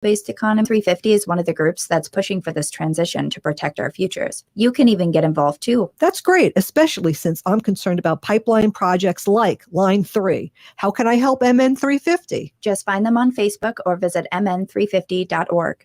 Based Economy 350 is one of the groups that's pushing for this transition to protect our futures. You can even get involved too. That's great, especially since I'm concerned about pipeline projects like Line 3. How can I help MN 350? Just find them on Facebook or visit mn350.org.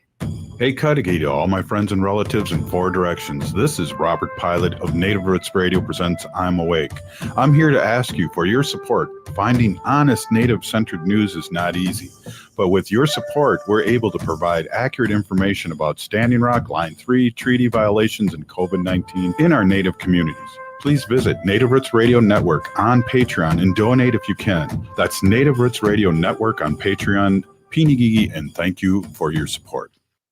Hey, Cudahy to all my friends and relatives in four directions. This is Robert Pilot of Native Roots Radio presents I'm Awake. I'm here to ask you for your support. Finding honest Native-centered news is not easy, but with your support, we're able to provide accurate information about Standing Rock, Line 3, treaty violations, and COVID-19 in our Native communities. Please visit Native Roots Radio Network on Patreon and donate if you can. That's Native Roots Radio Network on Patreon. Pinigigi, and thank you for your support.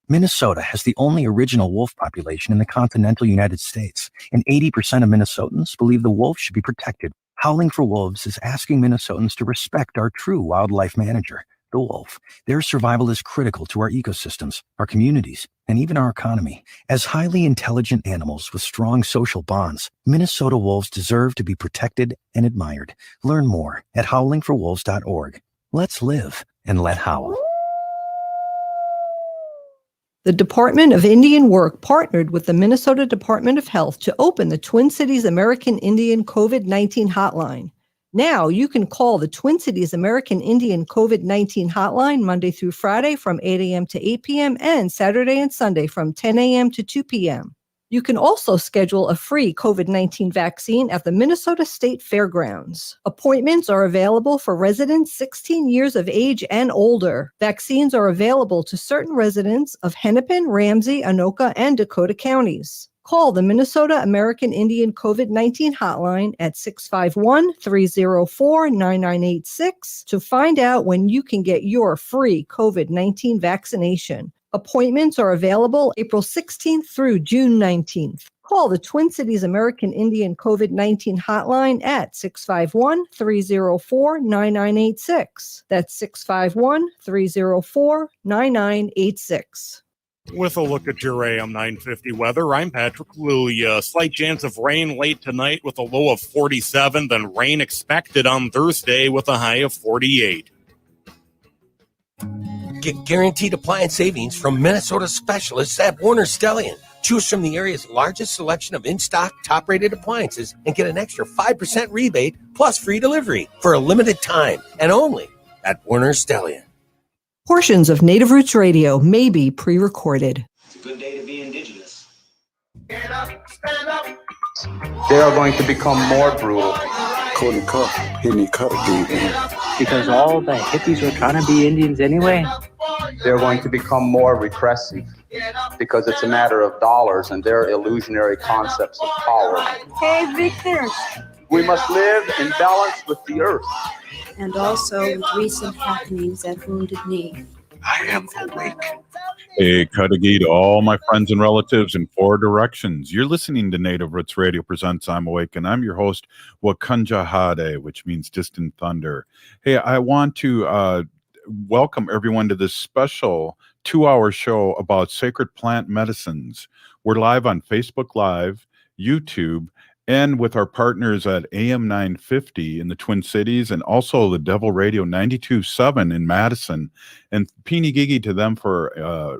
Minnesota has the only original wolf population in the continental United States, and 80% of Minnesotans believe the wolf should be protected. Howling for Wolves is asking Minnesotans to respect our true wildlife manager, the wolf. Their survival is critical to our ecosystems, our communities, and even our economy. As highly intelligent animals with strong social bonds, Minnesota wolves deserve to be protected and admired. Learn more at howlingforwolves.org. Let's live and let howl. The Department of Indian Work partnered with the Minnesota Department of Health to open the Twin Cities American Indian COVID-19 hotline. Now you can call the Twin Cities American Indian COVID-19 hotline Monday through Friday from 8 a.m. to 8 p.m. and Saturday and Sunday from 10 a.m. to 2 p.m. You can also schedule a free COVID-19 vaccine at the Minnesota State Fairgrounds. Appointments are available for residents 16 years of age and older. Vaccines are available to certain residents of Hennepin, Ramsey, Anoka, and Dakota counties. Call the Minnesota American Indian COVID-19 hotline at 651-304-9986 to find out when you can get your free COVID-19 vaccination. Appointments are available April 16th through June 19th. Call the Twin Cities American Indian COVID-19 hotline at 651-304-9986. That's 651-304-9986. With a look at your AM 950 weather, I'm Patrick Lulia. Slight chance of rain late tonight with a low of 47, then rain expected on Thursday with a high of 48. Get guaranteed appliance savings from Minnesota specialists at Warner Stellian. Choose from the area's largest selection of in-stock, top-rated appliances and get an extra 5% rebate plus free delivery for a limited time and only at Warner Stellian. Portions of Native Roots Radio may be pre-recorded. It's a good day to be indigenous. Get up, stand up. They are going to become more brutal. Because all the hippies were trying to be Indians anyway. They're going to become more repressive because it's a matter of dollars and their illusionary concepts of power. Hey, Victor. We must live in balance with the earth. And also with recent happenings at Wounded Knee. I am awake. Hey, Cudahy to all my friends and relatives in four directions. You're listening to Native Roots Radio presents I'm Awake, and I'm your host, Wakunja Hade, which means distant thunder. Hey, I want to welcome everyone to this special 2-hour show about sacred plant medicines. We're live on Facebook Live, YouTube, and with our partners at AM 950 in the Twin Cities and also the Devil Radio 92.7 in Madison. And Pinigigi to them for,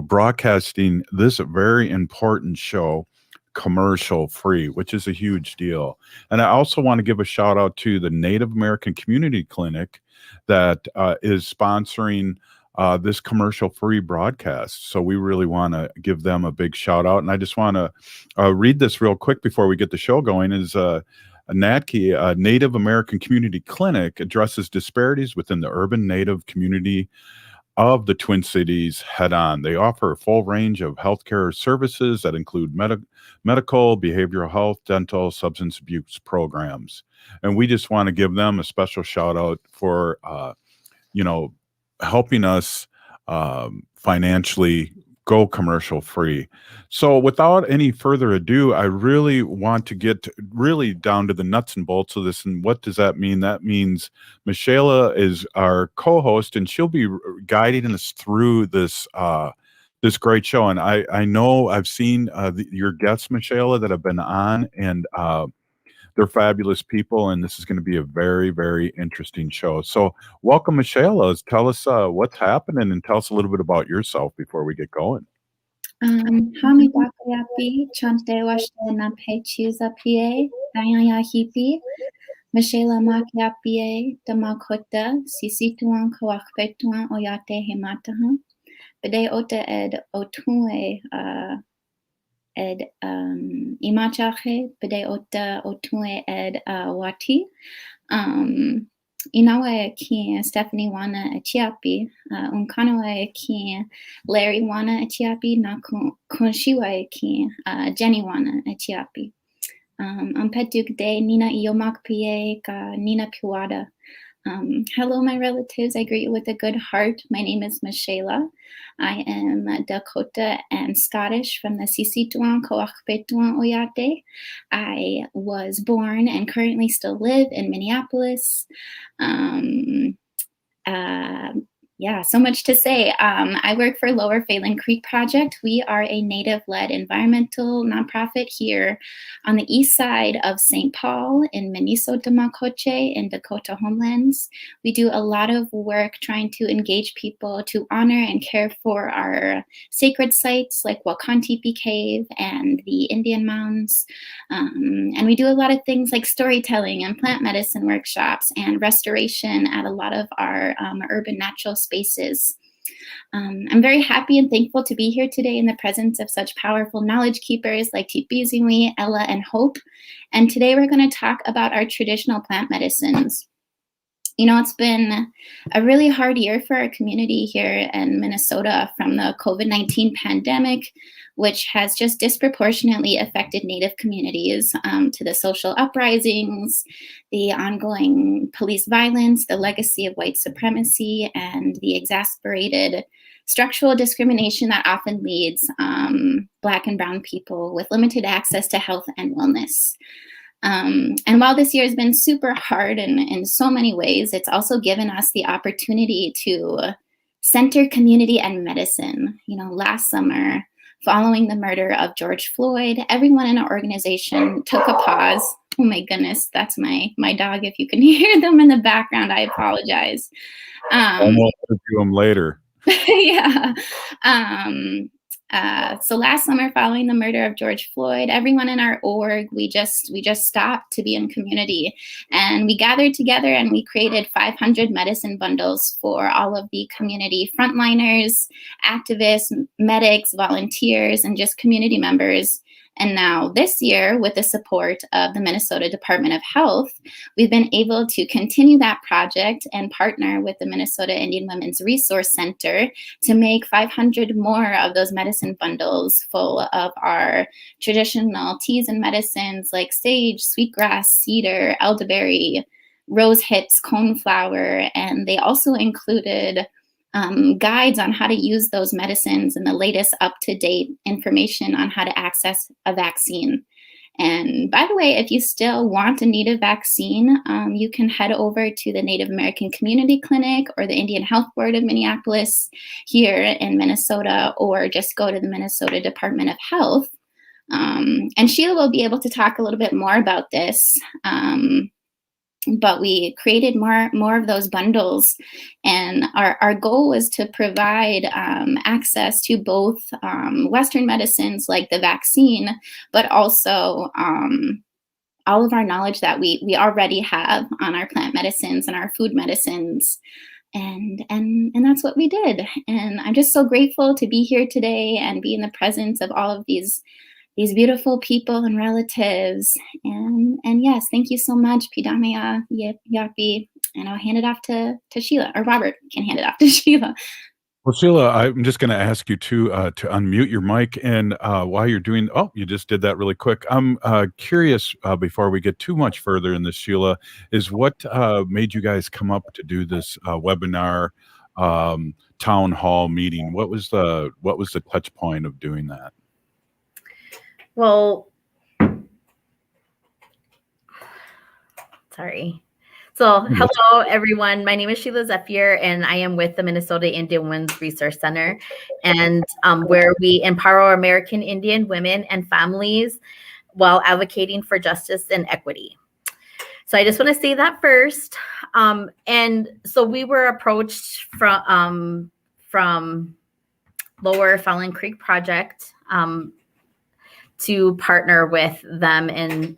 broadcasting this very important show commercial free, which is a huge deal. And I also want to give a shout out to the Native American Community Clinic that is sponsoring this commercial-free broadcast. So we really want to give them a big shout-out. And I just want to read this real quick before we get the show going. Is NADCI, Native American Community Clinic, addresses disparities within the urban Native community of the Twin Cities head-on. They offer a full range of healthcare services that include medical, behavioral health, dental, substance abuse programs. And we just want to give them a special shout-out for, helping us financially go commercial free. So without any further ado, I really want to get really down to the nuts and bolts of this. And what does that mean? That means Michaela is our co-host, and she'll be guiding us through this this great show. And I know I've seen your guests, Michaela, that have been on, and They're fabulous people, and this is going to be a very, very interesting show. So welcome, Michelle. Tell us what's happening and tell us a little bit about yourself before we get going. Hami Bakayapi, Chante Washte Nape Chusa PA, Dayaya Hipi, Michela Makiapie, Damakota, Sisituan Kawakpetuan Oyate Hematahan, Bede Ota ed Otue ed Imachache, Bede Ota Otue ed Wati. Inawe ki Stephanie wana Echiapi, Unkanawe ki Larry wana Echiapi, na Kunshiwa ki Jenny wana Echiapi. Ampetuk de Nina Iomak Pie ka Nina Piwada. Hello, my relatives. I greet you with a good heart. My name is Michela. I am Dakota and Scottish from the Sisituan Coachpetuan Oyate. I was born and currently still live in Minneapolis. So much to say. I work for Lower Phalen Creek Project. We are a Native-led environmental nonprofit here on the east side of St. Paul in Minnesota Makoche in Dakota Homelands. We do a lot of work trying to engage people to honor and care for our sacred sites like Wakantipi Cave and the Indian Mounds. And we do a lot of things like storytelling and plant medicine workshops and restoration at a lot of our urban natural spaces. I'm very happy and thankful to be here today in the presence of such powerful knowledge keepers like Tipizingwi, Ella, and Hope. And today we're going to talk about our traditional plant medicines. You know, it's been a really hard year for our community here in Minnesota from the COVID-19 pandemic, which has just disproportionately affected Native communities, to the social uprisings, the ongoing police violence, the legacy of white supremacy, and the exacerbated structural discrimination that often leads Black and Brown people with limited access to health and wellness. And while this year has been super hard in so many ways, it's also given us the opportunity to center community and medicine. You know, last summer, following the murder of George Floyd, everyone in our organization took a pause. Oh my goodness, that's my dog. If you can hear them in the background, I apologize. I'll do them later. Yeah. So last summer, following the murder of George Floyd, everyone in our org, we just stopped to be in community, and we gathered together and we created 500 medicine bundles for all of the community frontliners, activists, medics, volunteers, and just community members. And now this year, with the support of the Minnesota Department of Health, we've been able to continue that project and partner with the Minnesota Indian Women's Resource Center to make 500 more of those medicine bundles full of our traditional teas and medicines like sage, sweetgrass, cedar, elderberry, rose hips, coneflower, and they also included guides on how to use those medicines and the latest up-to-date information on how to access a vaccine. And by the way, if you still want and need a vaccine, you can head over to the Native American Community Clinic or the Indian Health Board of Minneapolis here in Minnesota, or just go to the Minnesota Department of Health. And Sheila will be able to talk a little bit more about this. But we created more of those bundles, and our goal was to provide access to both Western medicines like the vaccine, but also all of our knowledge that we already have on our plant medicines and our food medicines. And that's what we did. And I'm just so grateful to be here today and be in the presence of all of these beautiful people and relatives. And yes, thank you so much, Pidamaya Yapi. And I'll hand it off to Sheila, or Robert can hand it off to Sheila. Well, Sheila, I'm just going to ask you to unmute your mic. And while you're doing, you just did that really quick. I'm curious, before we get too much further in this, Sheila, is what made you guys come up to do this webinar, town hall meeting? What was the touch point of doing that? Well, sorry. So hello, everyone. My name is Sheila Zephyr, and I am with the Minnesota Indian Women's Resource Center, and where we empower American Indian women and families while advocating for justice and equity. So I just want to say that first. And so we were approached from Lower Phalen Creek Project to partner with them in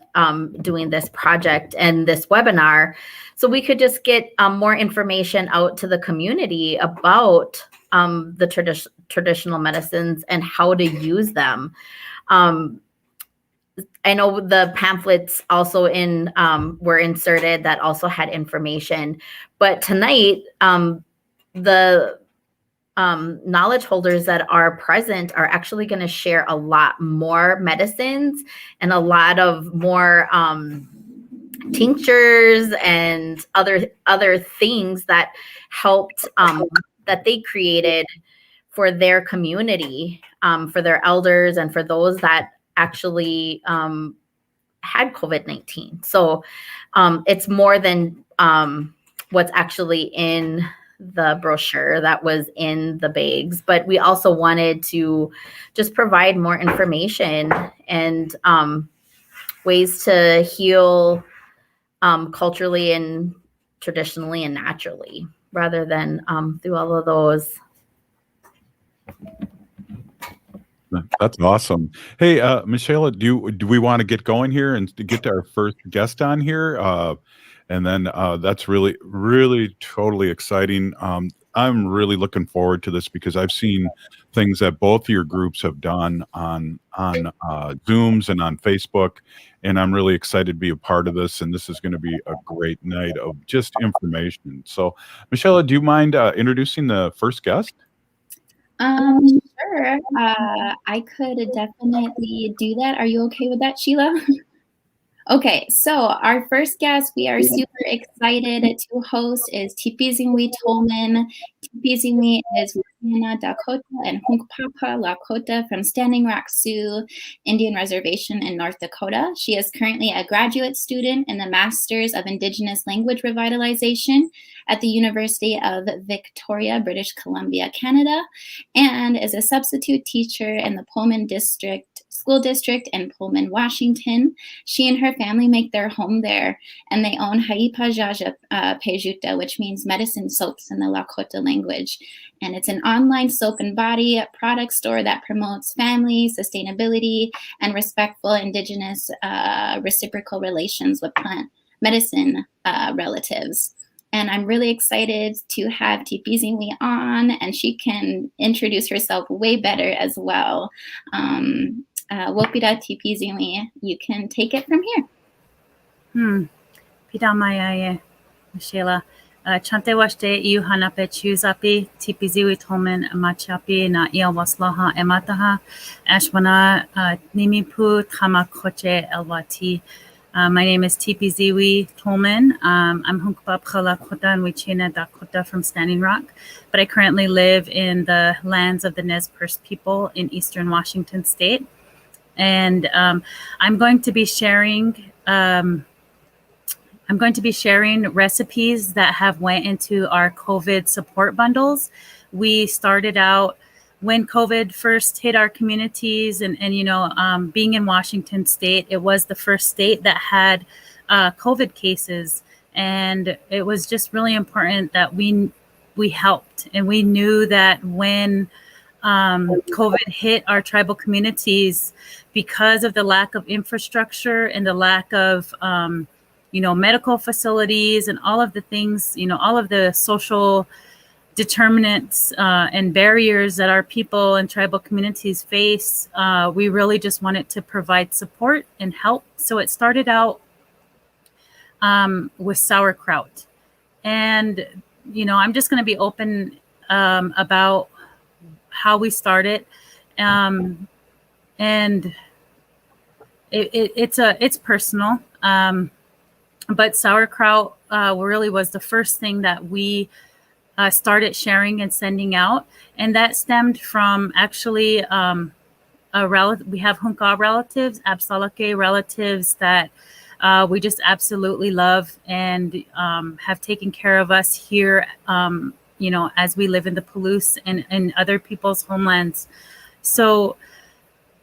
doing this project and this webinar, so we could just get more information out to the community about the traditional medicines and how to use them. I know the pamphlets also were inserted that also had information, but tonight the knowledge holders that are present are actually going to share a lot more medicines and a lot of more tinctures and other things that helped that they created for their community, for their elders and for those that actually had COVID-19. So it's more than what's actually in the brochure that was in the bags, but we also wanted to just provide more information and ways to heal culturally and traditionally and naturally, rather than through all of those. That's awesome. Hey, Michelle, do we want to get going here and to get our first guest on here? And then that's really, really totally exciting. I'm really looking forward to this because I've seen things that both of your groups have done on Zooms and on Facebook, and I'm really excited to be a part of this. And this is going to be a great night of just information. So, Michelle, do you mind introducing the first guest? Sure. I could definitely do that. Are you okay with that, Sheila? Okay, so our first guest we are super excited to host is Tipizingwi Tolman. Tipizingwi is Louisiana, Dakota, and Hunkpapa Lakota from Standing Rock Sioux Indian Reservation in North Dakota. She is currently a graduate student in the Masters of Indigenous Language Revitalization at the University of Victoria, British Columbia, Canada, and is a substitute teacher in the Pullman School District in Pullman, Washington. She and her family make their home there, and they own Haipa Jaja Pejuta, which means medicine soaps in the Lakota language. And it's an online soap and body product store that promotes family, sustainability, and respectful Indigenous reciprocal relations with plant medicine relatives. And I'm really excited to have Tipizingwi on, and she can introduce herself way better as well. Wopida Tipizingwi, you can take it from here. Pidamaya, Sheila. Chante washte iu hanape chuzapi, Tipizingwi Tolman machapi na ia waslaha emataha, ashwana nimipu tamakoche elwati. My name is Tipizingwi Tolman. I'm Hunkpapa Lakota and Wichina Dakota from Standing Rock, but I currently live in the lands of the Nez Perce people in Eastern Washington State. And I'm going to be sharing recipes that have went into our COVID support bundles. We started out when COVID first hit our communities, and being in Washington State, it was the first state that had COVID cases, and it was just really important that we helped, and we knew that when COVID hit our tribal communities, because of the lack of infrastructure and the lack of medical facilities and all of the things, all of the social determinants and barriers that our people and tribal communities face, we really just wanted to provide support and help. So it started out with sauerkraut. And, I'm just going to be open about how we started. And it's personal. But sauerkraut really was the first thing that we started sharing and sending out, and that stemmed from actually a relative. We have Hunka relatives, Absalake relatives that we just absolutely love and have taken care of us here, as we live in the Palouse and other people's homelands. So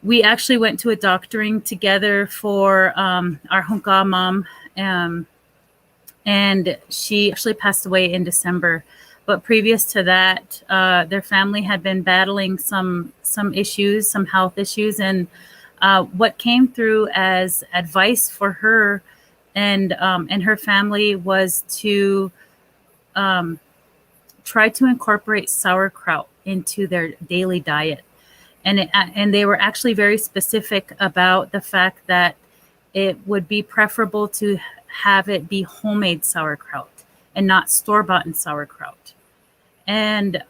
we actually went to a doctoring together for our Hunka mom and she actually passed away in December. But previous to that, their family had been battling some issues, some health issues, and what came through as advice for her and her family was to try to incorporate sauerkraut into their daily diet. And they were actually very specific about the fact that it would be preferable to have it be homemade sauerkraut and not store-bought sauerkraut. And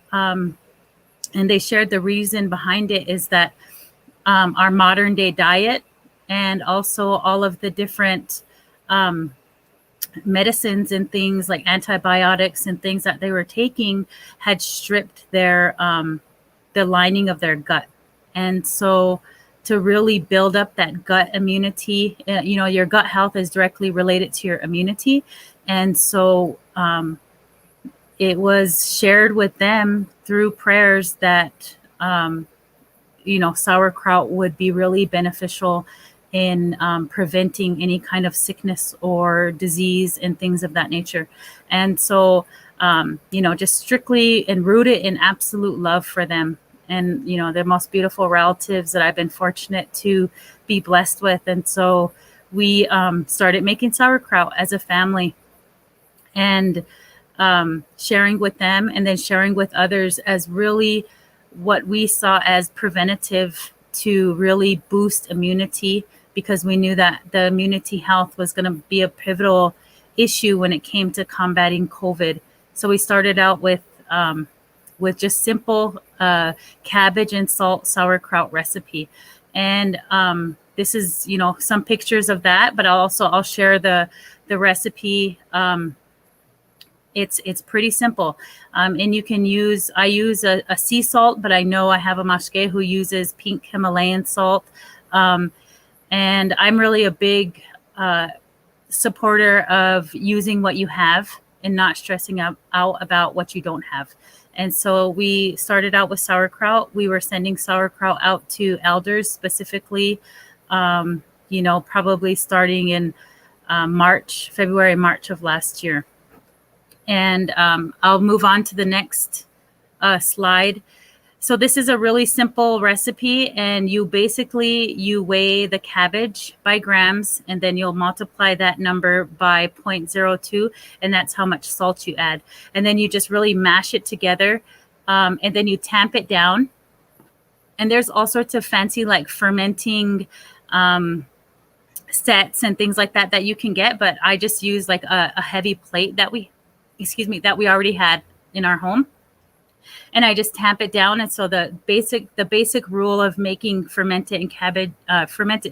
they shared the reason behind it is that our modern day diet and also all of the different medicines and things like antibiotics and things that they were taking had stripped their the lining of their gut. And so to really build up that gut immunity, your gut health is directly related to your immunity. And so it was shared with them through prayers that, sauerkraut would be really beneficial in preventing any kind of sickness or disease and things of that nature. And so, just strictly and rooted in absolute love for them. And, they're most beautiful relatives that I've been fortunate to be blessed with. And so we started making sauerkraut as a family and sharing with them and then sharing with others as really what we saw as preventative to really boost immunity, because we knew that the immunity health was going to be a pivotal issue when it came to combating COVID. So we started out with just simple cabbage and salt sauerkraut recipe. And this is, some pictures of that, but I'll share the recipe. It's pretty simple. And you can I use a sea salt, but I know I have a mashke who uses pink Himalayan salt. And I'm really a big supporter of using what you have and not stressing out about what you don't have. And so we started out with sauerkraut. We were sending sauerkraut out to elders specifically, probably starting in February, March of last year. And I'll move on to the next slide. So this is a really simple recipe, and you weigh the cabbage by grams, and then you'll multiply that number by 0.02, and that's how much salt you add. And then you just really mash it together, and then you tamp it down. And there's all sorts of fancy like fermenting sets and things like that you can get, but I just use like a heavy plate that we already had in our home. And I just tamp it down. And so the basic rule of making fermented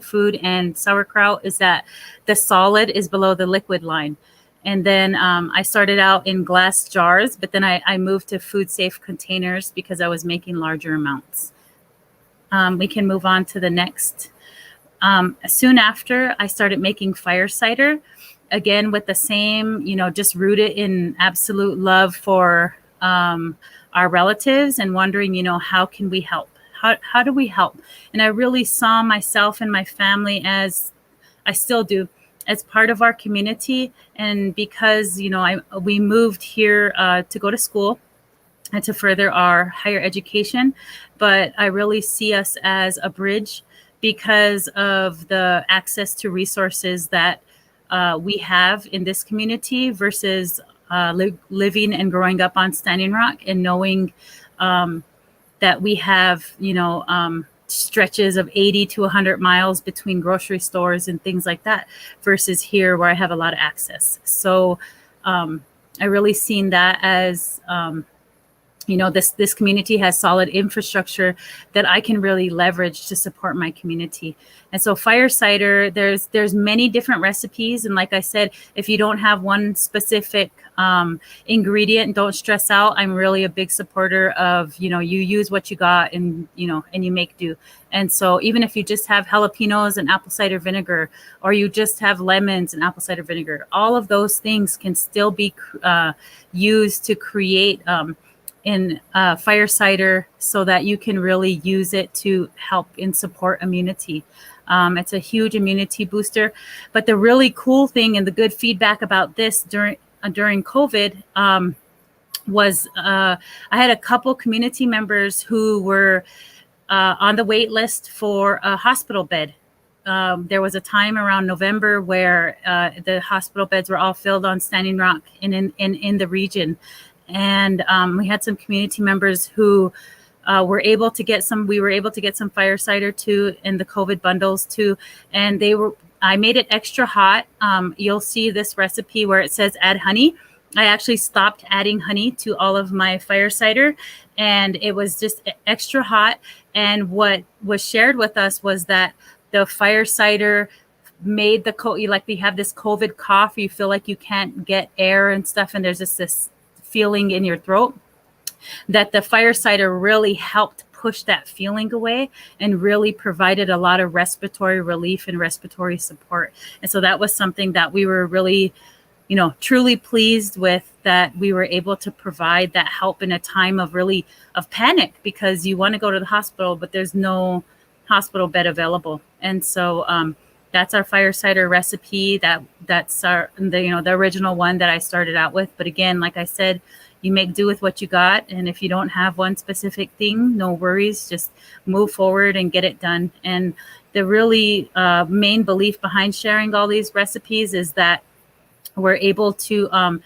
food and sauerkraut is that the solid is below the liquid line. And then I started out in glass jars, but then I moved to food safe containers because I was making larger amounts. We can move on to the next. Soon after, I started making fire cider, again with the same, just rooted in absolute love for our relatives and wondering, how can we help? How do we help? And I really saw myself and my family as I still do, as part of our community. And because, we moved here to go to school and to further our higher education, but I really see us as a bridge because of the access to resources that we have in this community versus living and growing up on Standing Rock and knowing that we have, stretches of 80 to 100 miles between grocery stores and things like that versus here where I have a lot of access. So I really seen that as, this community has solid infrastructure that I can really leverage to support my community. And so fire cider, there's many different recipes. And like I said, if you don't have one specific ingredient, don't stress out. I'm really a big supporter of, you use what you got and, and you make do. And so even if you just have jalapenos and apple cider vinegar, or you just have lemons and apple cider vinegar, all of those things can still be used to create in fire cider so that you can really use it to help and support immunity. It's a huge immunity booster. But the really cool thing and the good feedback about this during COVID was I had a couple community members who were on the wait list for a hospital bed. There was a time around November where the hospital beds were all filled on Standing Rock in the region. And we had some community members who were able to get some, we were able to get some fire cider too, and the COVID bundles too. And I made it extra hot. You'll see this recipe where it says add honey. I actually stopped adding honey to all of my fire cider, and it was just extra hot. And what was shared with us was that the fire cider made like we have this COVID cough, you feel like you can't get air and stuff, and there's just this feeling in your throat, that the fire cider really helped push that feeling away and really provided a lot of respiratory relief and respiratory support. And so that was something that we were really, truly pleased with, that we were able to provide that help in a time of panic, because you want to go to the hospital, but there's no hospital bed available. And so that's our fire cider recipe. That's the original one that I started out with. But again, like I said, you make do with what you got. And if you don't have one specific thing, no worries, just move forward and get it done. And the really main belief behind sharing all these recipes is that we're able to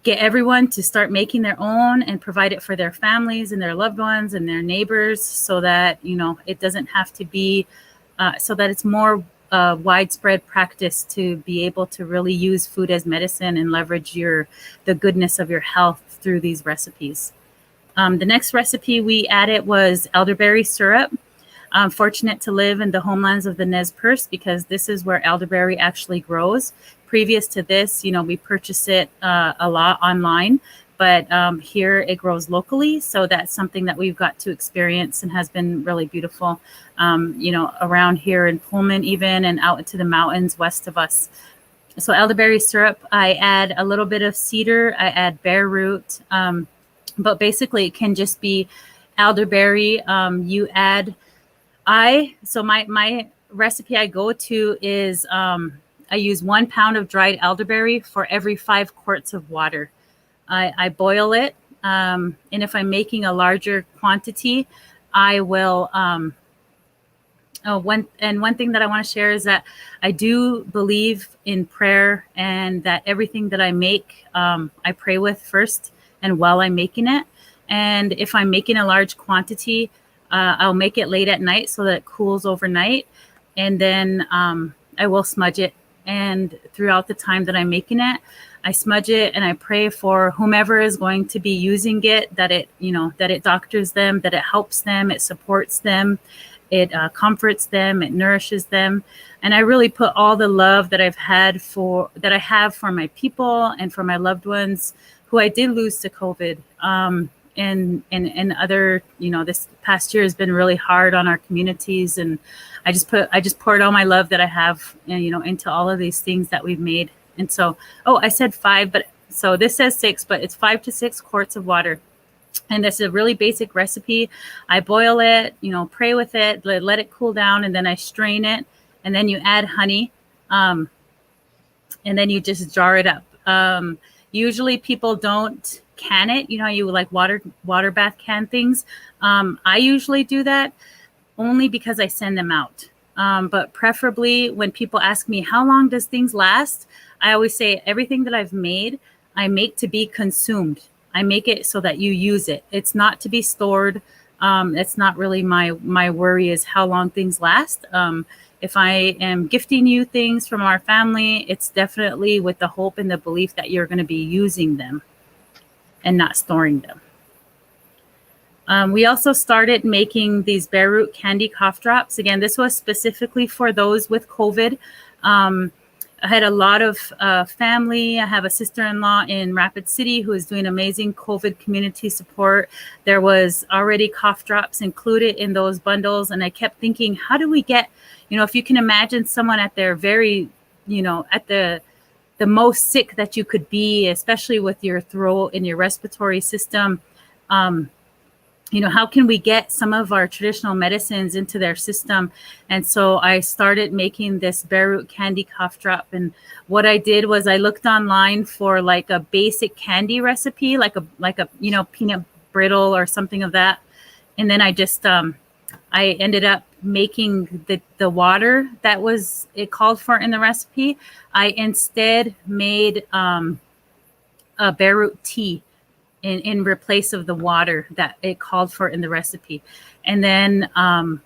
get everyone to start making their own and provide it for their families and their loved ones and their neighbors, so that, it doesn't have to be, so that it's more widespread practice to be able to really use food as medicine and leverage the goodness of your health through these recipes. The next recipe we added was elderberry syrup. I'm fortunate to live in the homelands of the Nez Perce, because this is where elderberry actually grows. Previous to this, we purchase it a lot online, but here it grows locally. So that's something that we've got to experience and has been really beautiful, around here in Pullman even, and out into the mountains west of us. So elderberry syrup, I add a little bit of cedar, I add bare root, but basically it can just be elderberry. You add, my recipe I go to is, I use 1 pound of dried elderberry for every 5 quarts of water. I boil it, and if I'm making a larger quantity, I will. One thing that I want to share is that I do believe in prayer, and that everything that I make, I pray with first and while I'm making it. And if I'm making a large quantity, I'll make it late at night so that it cools overnight, and then I will smudge it. And throughout the time that I'm making it, I smudge it and I pray for whomever is going to be using it, that it doctors them, that it helps them, it supports them, it comforts them, it nourishes them. And I really put all the love that I have for my people and for my loved ones who I did lose to COVID. And other, this past year has been really hard on our communities, and I just poured all my love that I have, into all of these things that we've made. And so, I said 5, but so this says 6, but it's 5 to 6 quarts of water. And this is a really basic recipe. I boil it, pray with it, let it cool down, and then I strain it, and then you add honey, and then you just jar it up. Usually people don't can it, you like water bath can things. I usually do that only because I send them out. But preferably when people ask me, how long does things last? I always say everything that I've made, I make to be consumed. I make it so that you use it. It's not to be stored. It's not really my worry is how long things last. If I am gifting you things from our family, it's definitely with the hope and the belief that you're going to be using them and not storing them. We also started making these bare root candy cough drops. Again, this was specifically for those with COVID. I had a lot of family. I have a sister-in-law in Rapid City who is doing amazing COVID community support. There was already cough drops included in those bundles. And I kept thinking, how do we get, if you can imagine someone at their very, at the most sick that you could be, especially with your throat and your respiratory system, how can we get some of our traditional medicines into their system? And so I started making this bare root candy cough drop. And what I did was I looked online for like a basic candy recipe, like a peanut brittle or something of that. And then I just I ended up making the water that was it called for in the recipe. I instead made a bare root tea in replace of the water that it called for in the recipe. And then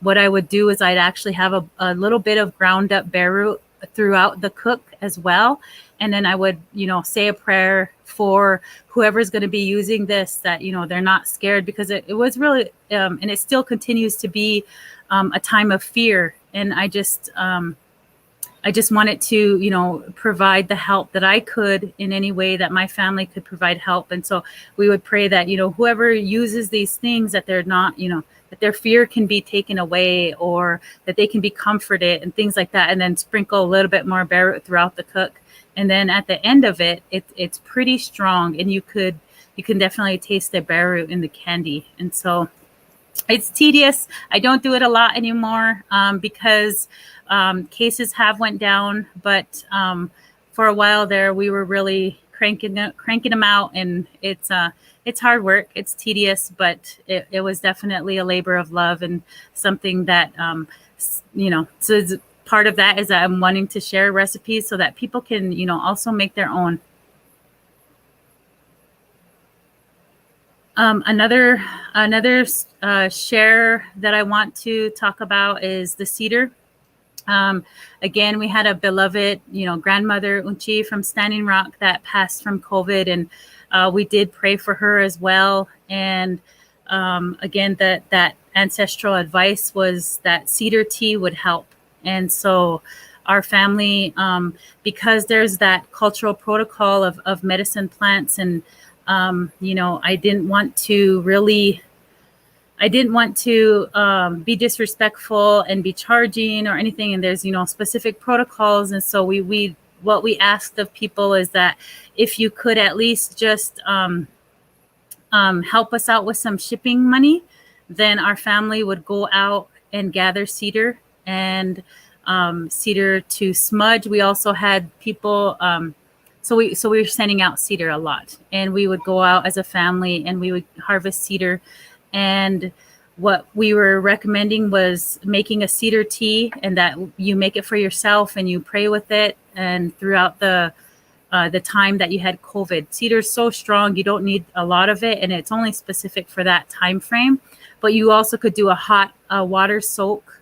what I would do is I'd actually have a little bit of ground up bare root throughout the cook as well. And then I would, say a prayer for whoever's going to be using this, that, they're not scared, because it was really, and it still continues to be a time of fear. And I just wanted to, provide the help that I could in any way that my family could provide help. And so we would pray that, whoever uses these things, that they're not, that their fear can be taken away, or that they can be comforted and things like that. And then sprinkle a little bit more bare root throughout the cook. And then at the end of it, it's pretty strong, and you can definitely taste the bare root in the candy. And so it's tedious. I don't do it a lot anymore because cases have went down, but for a while there, we were really cranking them out, and it's hard work. It's tedious, but it was definitely a labor of love, and something that so part of that is that I'm wanting to share recipes so that people can also make their own. Another share that I want to talk about is the cedar. Again, we had a beloved, grandmother Unchi from Standing Rock that passed from COVID, and we did pray for her as well. And again, that ancestral advice was that cedar tea would help. And so our family, because there's that cultural protocol of medicine plants, and I didn't want to be disrespectful and be charging or anything. And there's, specific protocols. And so what we asked of people is that if you could at least just help us out with some shipping money, then our family would go out and gather cedar and cedar to smudge. We also had people, so we were sending out cedar a lot, and we would go out as a family and we would harvest cedar. And what we were recommending was making a cedar tea, and that you make it for yourself and you pray with it. And throughout the time that you had COVID, cedar is so strong, you don't need a lot of it, and it's only specific for that time frame. But you also could do a hot water soak.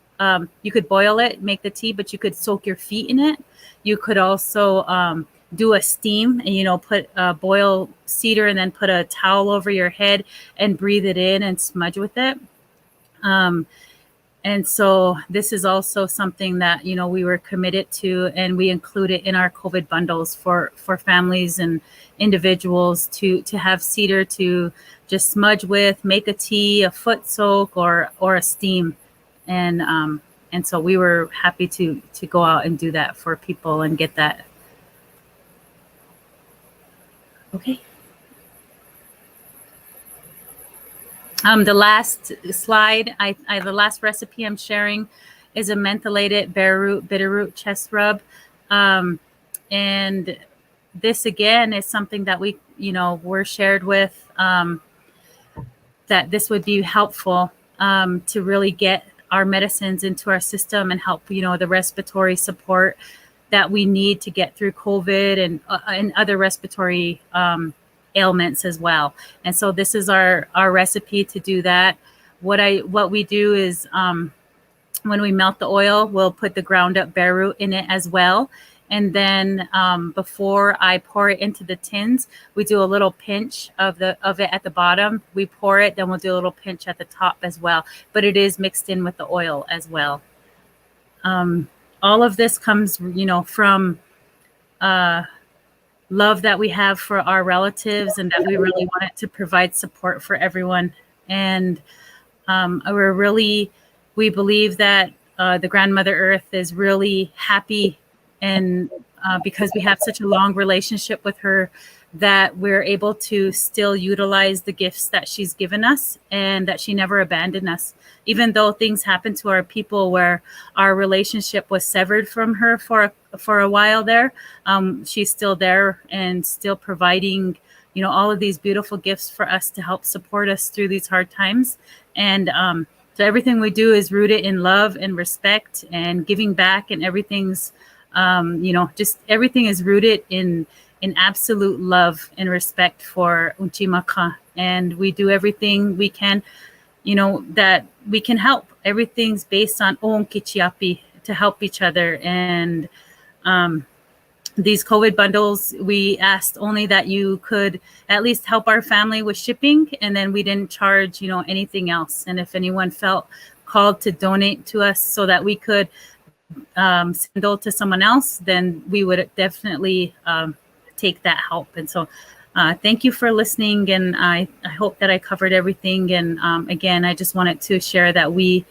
You could boil it, make the tea, but you could soak your feet in it. You could also do a steam, and put boil cedar and then put a towel over your head and breathe it in and smudge with it. And so this is also something that we were committed to, and we include it in our COVID bundles for families and individuals to have cedar to just smudge with, make a tea, a foot soak, or a steam. And so we were happy to go out and do that for people and get that. Okay. The last slide, the last recipe I'm sharing is a mentholated bare root, bitter root chest rub. And this again is something that we, were shared with, that this would be helpful to really get our medicines into our system and help, the respiratory support that we need to get through COVID and other respiratory ailments as well. And so this is our recipe to do that. What we do is when we melt the oil, we'll put the ground up bare root in it as well. And then before I pour it into the tins, we do a little pinch of it at the bottom. We pour it, then we'll do a little pinch at the top as well. But it is mixed in with the oil as well. All of this comes, from love that we have for our relatives, and that we really wanted to provide support for everyone. And we believe that the Grandmother Earth is really happy, and because we have such a long relationship with her, that we're able to still utilize the gifts that she's given us, and that she never abandoned us. Even though things happened to our people where our relationship was severed from her for a while there, she's still there and still providing, all of these beautiful gifts for us to help support us through these hard times. And so everything we do is rooted in love and respect and giving back, and everything's, just everything is rooted in absolute love and respect for Unchimaka. And we do everything we can, that we can help. Everything's based on Oonkichiapi, to help each other. And these COVID bundles, we asked only that you could at least help our family with shipping, and then we didn't charge, anything else. And if anyone felt called to donate to us so that we could send it to someone else, then we would definitely take that help. And so thank you for listening, and I hope that I covered everything. And again, I just wanted to share that we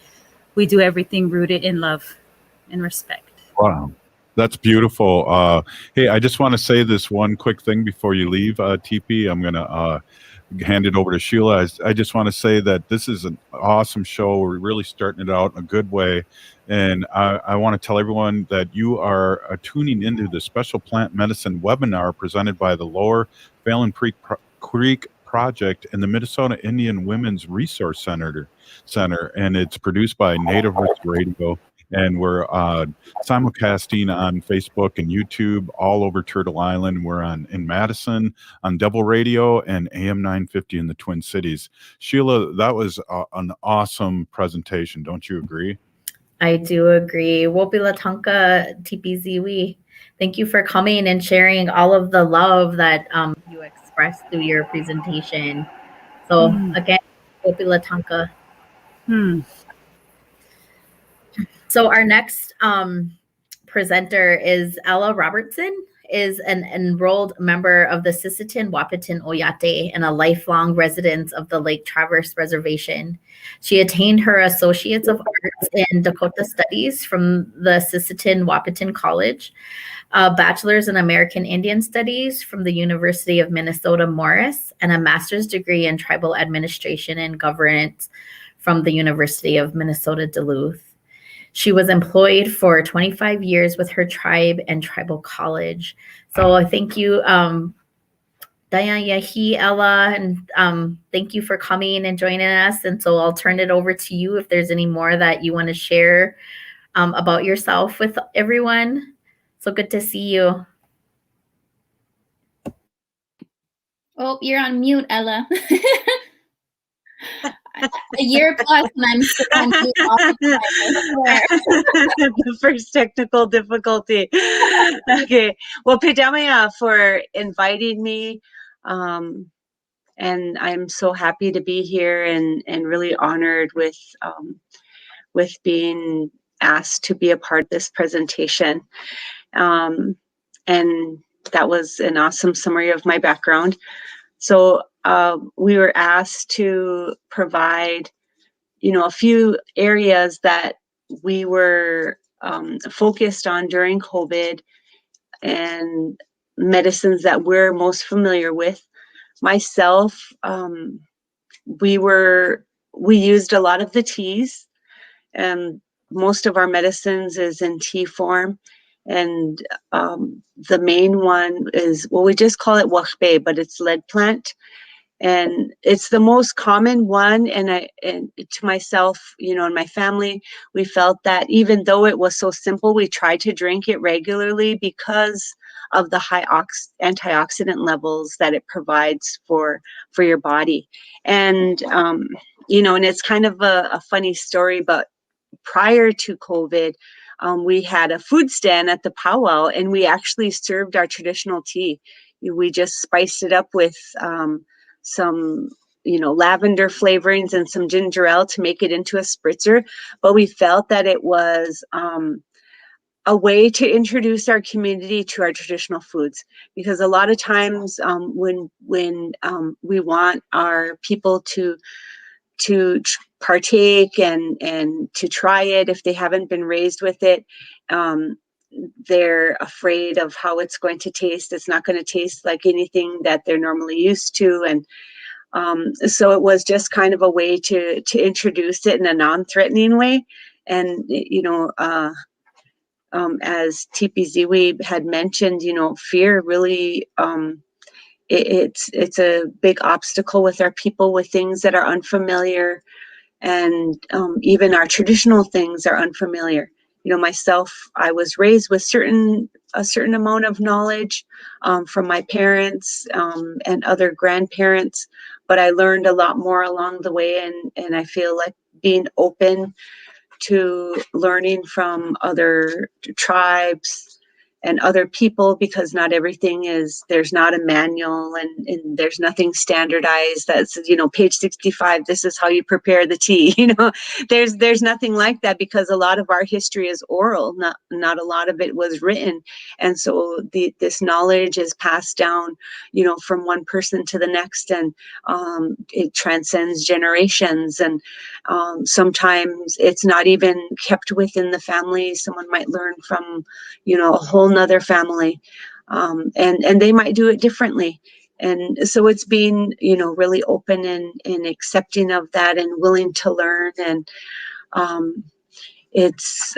do everything rooted in love and respect. Wow. That's beautiful. Hey, I just want to say this one quick thing before you leave, TP. I'm going to hand it over to Sheila. I just want to say that this is an awesome show. We're really starting it out in a good way. And I want to tell everyone that you are tuning into the Special Plant Medicine webinar presented by the Lower Phalen Creek Project and the Minnesota Indian Women's Resource Center. And it's produced by Native Roots Radio. And we're simulcasting on Facebook and YouTube all over Turtle Island. We're in Madison on Double Radio and AM 950 in the Twin Cities. Sheila, that was an awesome presentation. Don't you agree? I do agree. Wopilatanka TPZW. Thank you for coming and sharing all of the love that you expressed through your presentation. So again, Wopilatanka. So our next presenter is Ella Robertson, is an enrolled member of the Sisseton Wahpeton Oyate and a lifelong resident of the Lake Traverse Reservation. She attained her Associates of Arts in Dakota Studies from the Sisseton Wahpeton College, a Bachelor's in American Indian Studies from the University of Minnesota Morris, and a master's degree in Tribal Administration and Governance from the University of Minnesota Duluth. She was employed for 25 years with her tribe and tribal college. So thank you, Dayan Yahi, Ella, and thank you for coming and joining us. And so I'll turn it over to you if there's any more that you want to share about yourself with everyone. So good to see you. Oh, you're on mute, Ella. A year plus, and I'm still on mute all the time. The first technical difficulty. Okay. Well, Pidamaya for inviting me. And I'm so happy to be here and really honored with being asked to be a part of this presentation. And that was an awesome summary of my background. So we were asked to provide, a few areas that we were focused on during COVID and medicines that we're most familiar with. Myself, we used a lot of the teas, and most of our medicines is in tea form. And the main one is, we just call it wakbe, but it's lead plant. And it's the most common one. And to myself, and my family, we felt that even though it was so simple, we tried to drink it regularly because of the high antioxidant levels that it provides for your body. And, and it's kind of a funny story, but prior to COVID, we had a food stand at the powwow, and we actually served our traditional tea. We just spiced it up with some, lavender flavorings and some ginger ale to make it into a spritzer. But we felt that it was a way to introduce our community to our traditional foods, because a lot of times when we want our people to partake and to try it if they haven't been raised with it, they're afraid of how it's going to taste. It's not going to taste like anything that they're normally used to. And so it was just kind of a way to introduce it in a non-threatening way. And, as TPZ had mentioned, fear really, it's a big obstacle with our people with things that are unfamiliar. And even our traditional things are unfamiliar. Myself, I was raised with a certain amount of knowledge from my parents and other grandparents, but I learned a lot more along the way, and I feel like being open to learning from other tribes and other people, because not everything there's not a manual and there's nothing standardized that's, page 65, this is how you prepare the tea. There's nothing like that, because a lot of our history is oral, not a lot of it was written. And so this knowledge is passed down, from one person to the next, and it transcends generations. And sometimes it's not even kept within the family. Someone might learn from, a whole nother family, and they might do it differently. And so it's being, really open and accepting of that and willing to learn. And it's,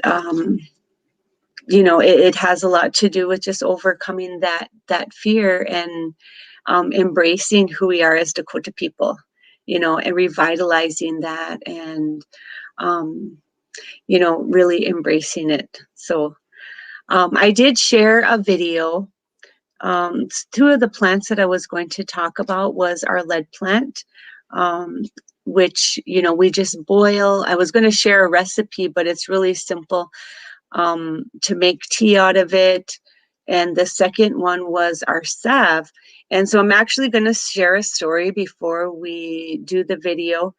it has a lot to do with just overcoming that fear and embracing who we are as Dakota people, and revitalizing that and, really embracing it. So I did share a video. Two of the plants that I was going to talk about was our lead plant, which, we just boil. I was going to share a recipe, but it's really simple to make tea out of it. And the second one was our salve. And so I'm actually going to share a story before we do the video.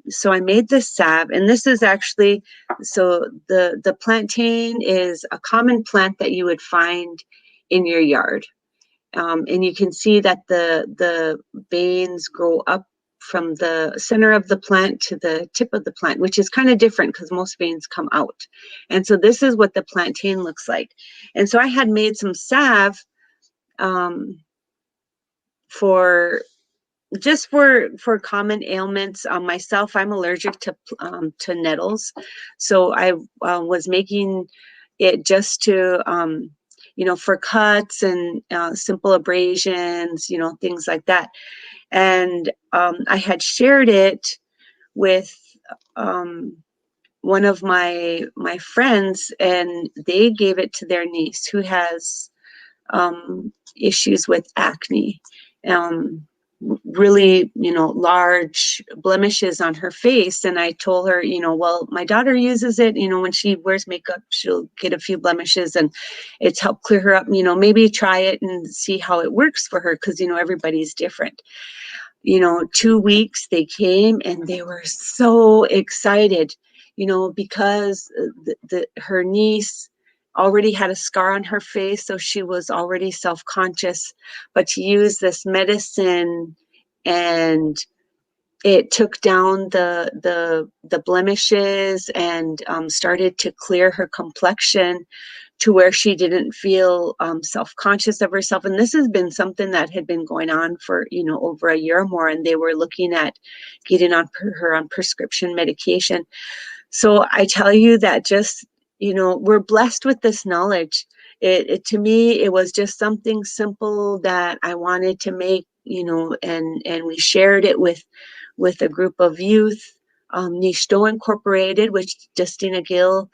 So I made this salve, and this is actually, so the plantain is a common plant that you would find in your yard. And you can see that the veins grow up from the center of the plant to the tip of the plant, which is kind of different because most veins come out. And so this is what the plantain looks like. And so I had made some salve for common ailments. Myself, I'm allergic to nettles, so I was making it just to for cuts and simple abrasions, things like that. And I had shared it with one of my friends, and they gave it to their niece who has issues with acne. Really, large blemishes on her face. And I told her, well, my daughter uses it, when she wears makeup, she'll get a few blemishes and it's helped clear her up, maybe try it and see how it works for her. Cause everybody's different. 2 weeks they came and they were so excited, because her niece already had a scar on her face, so she was already self-conscious, but to use this medicine and it took down the blemishes and started to clear her complexion to where she didn't feel self-conscious of herself. And this has been something that had been going on for over a year or more, and they were looking at getting her on prescription medication. So I tell you that just we're blessed with this knowledge. It to me, it was just something simple that I wanted to make, and we shared it with a group of youth. Nishto Incorporated, which Justina Gill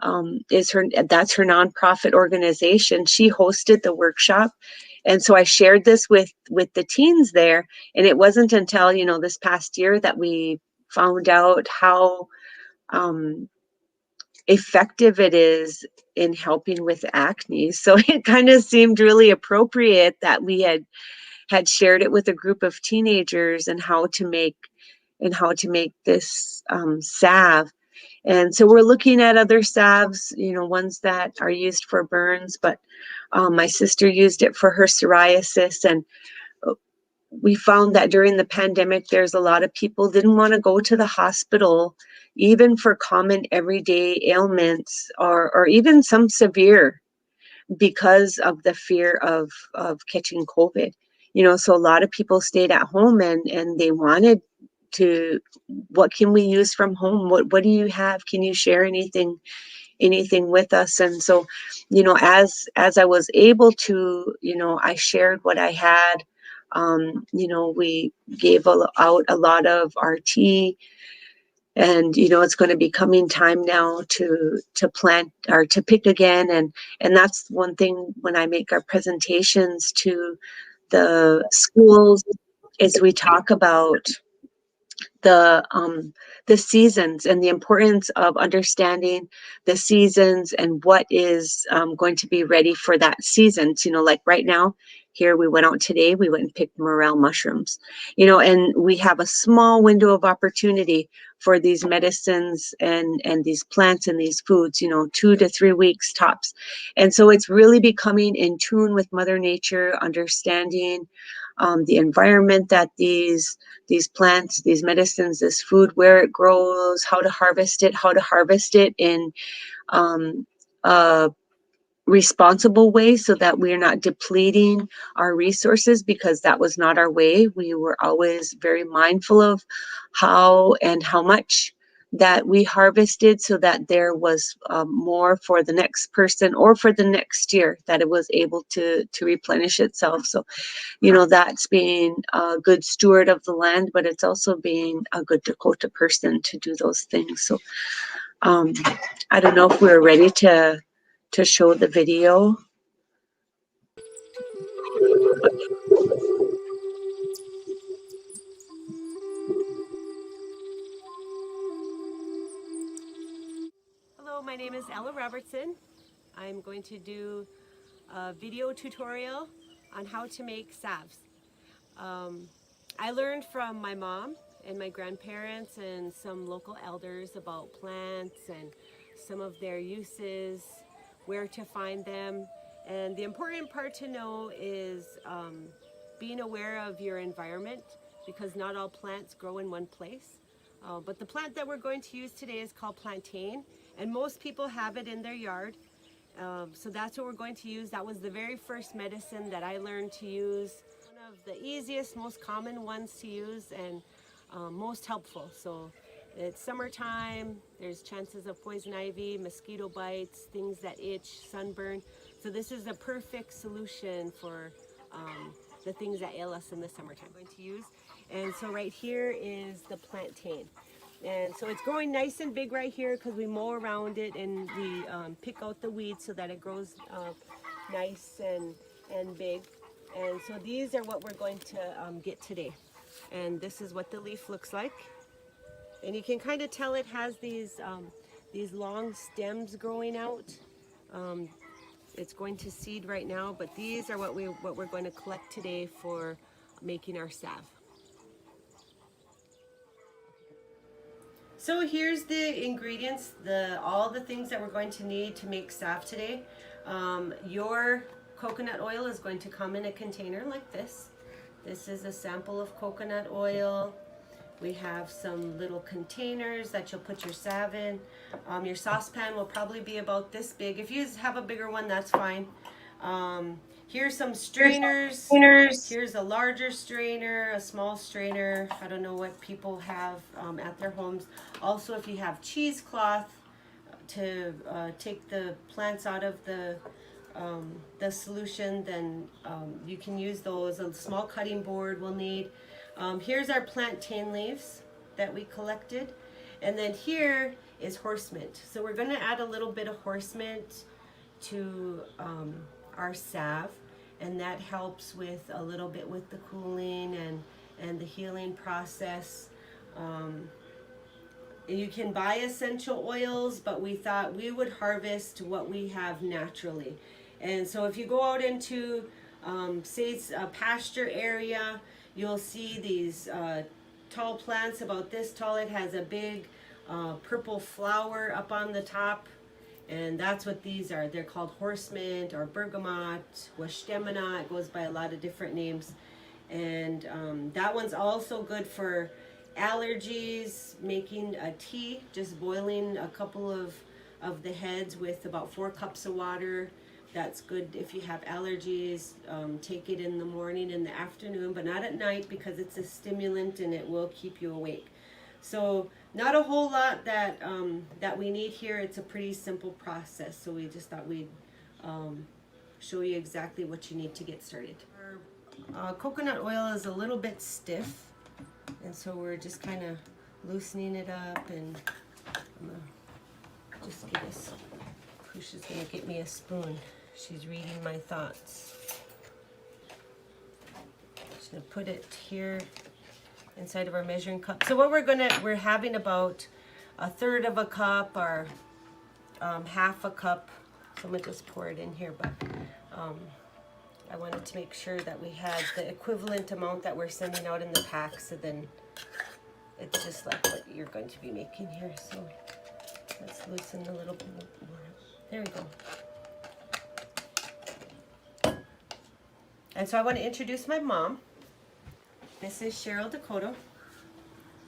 that's her nonprofit organization. She hosted the workshop. And so I shared this with the teens there. And it wasn't until, this past year that we found out how effective it is in helping with acne. So it kind of seemed really appropriate that we had shared it with a group of teenagers and how to make this salve. And so we're looking at other salves, ones that are used for burns, but my sister used it for her psoriasis. And we found that during the pandemic, there's a lot of people didn't want to go to the hospital, even for common everyday ailments or even some severe, because of the fear of catching COVID. So a lot of people stayed at home and they wanted to, what can we use from home? What do you have? Can you share anything with us? And so, as I was able to, I shared what I had. We gave out a lot of our tea, and it's going to be coming time now to plant or to pick again. And that's one thing when I make our presentations to the schools, is we talk about the seasons and the importance of understanding the seasons and what is going to be ready for that season. Like right now here, we went out today, we went and picked morel mushrooms, and we have a small window of opportunity for these medicines and these plants and these foods, 2 to 3 weeks tops. And so it's really becoming in tune with Mother Nature, understanding the environment that these plants, these medicines, this food, where it grows, how to harvest it in a responsible way, so that we're not depleting our resources, because that was not our way. We were always very mindful of how and how much that we harvested, so that there was more for the next person or for the next year, that it was able to replenish itself. So that's being a good steward of the land, but it's also being a good Dakota person to do those things. So I don't know if we're ready to show the video. Hello, my name is Ella Robertson. I'm going to do a video tutorial on how to make salves. I learned from my mom and my grandparents and some local elders about plants and some of their uses, where to find them. And the important part to know is being aware of your environment, because not all plants grow in one place. But the plant that we're going to use today is called plantain, and most people have it in their yard. So that's what we're going to use. That was the very first medicine that I learned to use. One of the easiest, most common ones to use, and most helpful. So it's summertime, there's chances of poison ivy, mosquito bites, things that itch, sunburn. So this is the perfect solution for the things that ail us in the summertime. I'm going to use. And so right here is the plantain. And so it's growing nice and big right here, because we mow around it and we pick out the weeds so that it grows nice and big. And so these are what we're going to get today. And this is what the leaf looks like. And you can kind of tell it has these long stems growing out. It's going to seed right now, but these are what we're going to collect today for making our salve. So here's the ingredients, all the things that we're going to need to make salve today. Your coconut oil is going to come in a container like this. This is a sample of coconut oil. We have some little containers that you'll put your salve in. Your saucepan will probably be about this big. If you have a bigger one, that's fine. Here's some strainers. Here's a larger strainer, a small strainer. I don't know what people have at their homes. Also, if you have cheesecloth to take the plants out of the solution, then you can use those. A small cutting board we'll need. Here's our plantain leaves that we collected. And then here is horse mint. So we're going to add a little bit of horse mint to our salve, and that helps with a little bit with the cooling and the healing process. You can buy essential oils, but we thought we would harvest what we have naturally. And so if you go out into say it's a pasture area, you'll see these tall plants about this tall. It has a big purple flower up on the top, and that's what these are. They're called horse mint or bergamot, wastemina. It goes by a lot of different names. And that one's also good for allergies, making a tea, just boiling a couple of the heads with about 4 cups of water. That's good if you have allergies. Take it in the morning, in the afternoon, but not at night because it's a stimulant and it will keep you awake. So not a whole lot that that we need here. It's a pretty simple process. So we just thought we'd show you exactly what you need to get started. Coconut oil is a little bit stiff, and so we're just kind of loosening it up, and I'm gonna just get us. Pusha's gonna get me a spoon. She's reading my thoughts. Just gonna put it here inside of our measuring cup. So what we're having about 1/3 of a cup or 1/2 a cup. So I'm gonna just pour it in here, but I wanted to make sure that we had the equivalent amount that we're sending out in the pack, so then it's just like what you're going to be making here. So let's loosen a little bit more. There we go. And so I want to introduce my mom. This is Cheryl Dakota,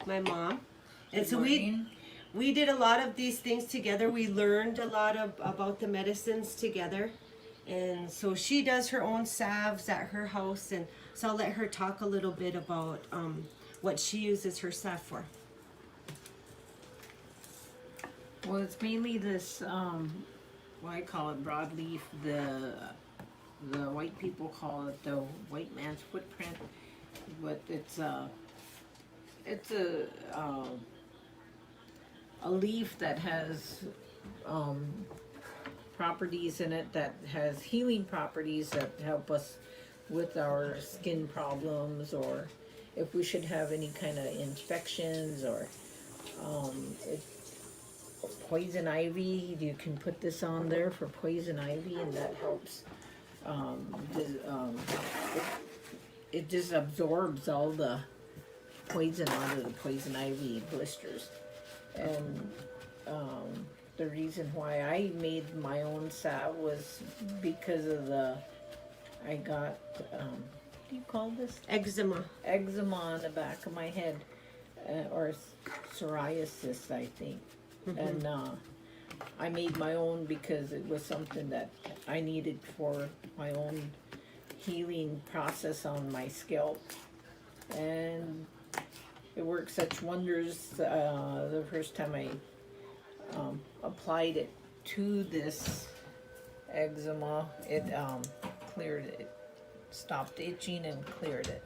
my mom. And so we did a lot of these things together. We learned a lot about the medicines together. And so she does her own salves at her house, and so I'll let her talk a little bit about what she uses her salve for. Well, it's mainly this, what I call it broadleaf. The white people call it the white man's footprint, but it's a leaf that has properties in it, that has healing properties that help us with our skin problems, or if we should have any kind of infections, or poison ivy. You can put this on there for poison ivy, and that helps. It just absorbs all the poison out of the poison ivy blisters. And the reason why I made my own salve was because of I got, what do you call this? Eczema. Eczema on the back of my head, or psoriasis, I think. Mm-hmm. And I made my own because it was something that I needed for my own healing process on my scalp. And it worked such wonders. The first time I applied it to this eczema, it cleared it, stopped itching and cleared it.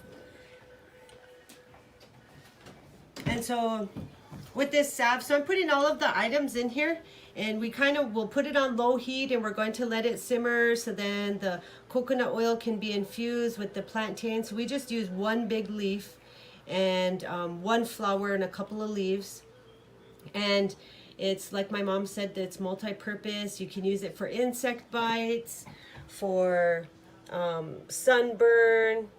And so with this salve, so I'm putting all of the items in here, and we kind of will put it on low heat, and we're going to let it simmer so then the coconut oil can be infused with the plantain. So we just use 1 big leaf and 1 flower and a couple of leaves. And it's like my mom said, that it's multi-purpose. You can use it for insect bites, for sunburn,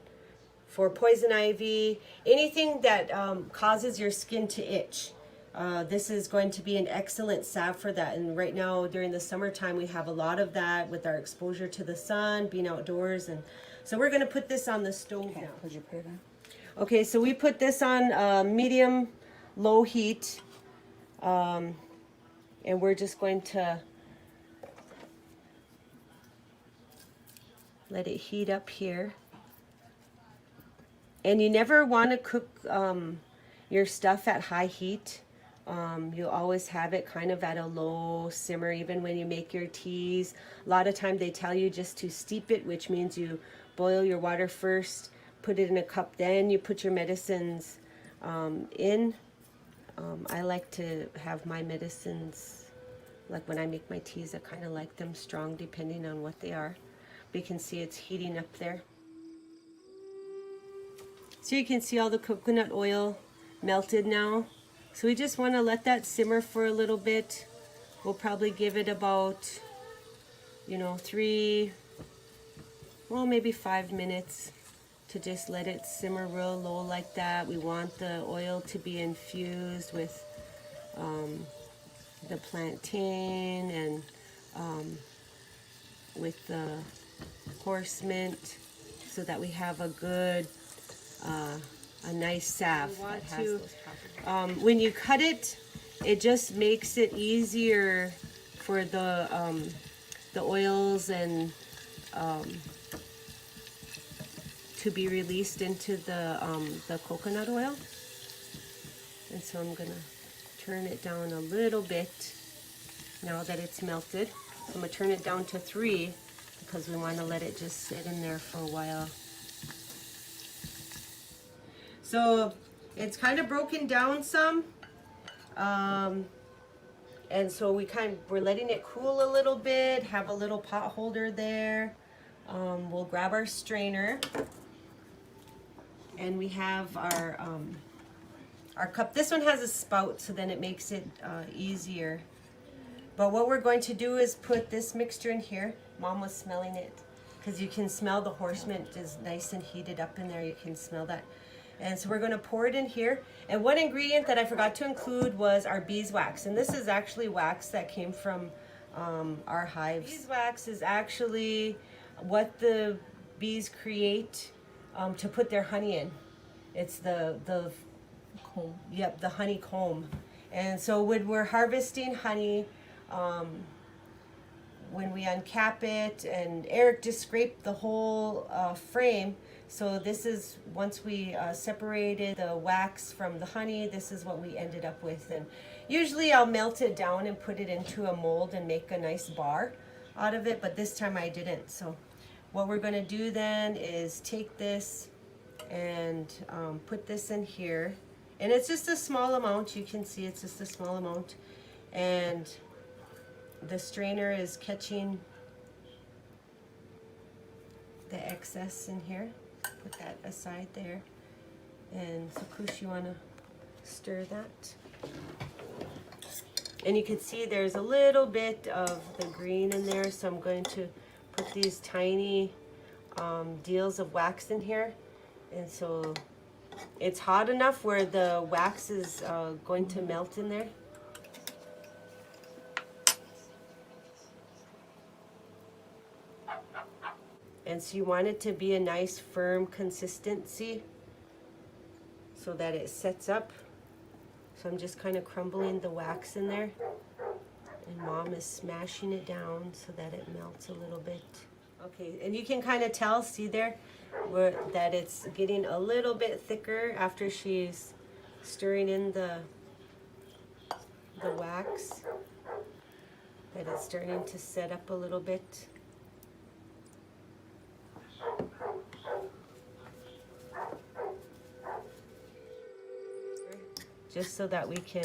for poison ivy, anything that causes your skin to itch. This is going to be an excellent salve for that. And right now during the summertime, we have a lot of that with our exposure to the sun, being outdoors. And so we're going to put this on the stove now. Would you put it on? Okay, so we put this on medium low heat, and we're just going to let it heat up here. And you never want to cook your stuff at high heat. You always have it kind of at a low simmer, even when you make your teas. A lot of time they tell you just to steep it, which means you boil your water first, put it in a cup, then you put your medicines in. I like to have my medicines, like when I make my teas, I kind of like them strong depending on what they are. But you can see it's heating up there. So you can see all the coconut oil melted now. So we just want to let that simmer for a little bit. We'll probably give it about, 3, well, maybe 5 minutes to just let it simmer real low like that. We want the oil to be infused with the plantain and with the horse mint, so that we have a good a nice salve. When you cut it, it just makes it easier for the oils and to be released into the coconut oil. And so I'm gonna turn it down a little bit now that it's melted. So I'm gonna turn it down to 3 because we want to let it just sit in there for a while. So it's kind of broken down some, and so we're letting it cool a little bit. Have a little pot holder there. We'll grab our strainer, and we have our cup. This one has a spout, so then it makes it easier. But what we're going to do is put this mixture in here. Mom was smelling it because you can smell the horse mint is nice and heated up in there. You can smell that. And so we're going to pour it in here. And one ingredient that I forgot to include was our beeswax. And this is actually wax that came from our hives. Beeswax is actually what the bees create to put their honey in. It's the comb. Yep, the honeycomb. And so when we're harvesting honey, when we uncap it, and Eric just scraped the whole frame. So this is, once we separated the wax from the honey, this is what we ended up with. And usually I'll melt it down and put it into a mold and make a nice bar out of it, but this time I didn't. So what we're gonna do then is take this and put this in here. And it's just a small amount. You can see it's just a small amount. And the strainer is catching the excess in here. Put that aside there. And so Kush, you want to stir that. And you can see there's a little bit of the green in there, so I'm going to put these tiny deals of wax in here. And so it's hot enough where the wax is going to melt in there. And so you want it to be a nice firm consistency so that it sets up. So I'm just kind of crumbling the wax in there. And Mom is smashing it down so that it melts a little bit. Okay, and you can kind of tell, see there, that it's getting a little bit thicker after she's stirring in the wax. That it's starting to set up a little bit. Just so that we can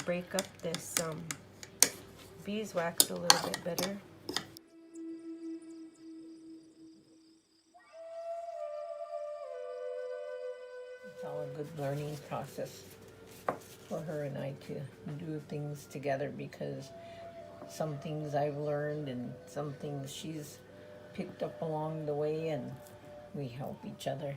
break up this beeswax a little bit better. It's all a good learning process for her and I to do things together, because some things I've learned and some things she's picked up along the way, and we help each other.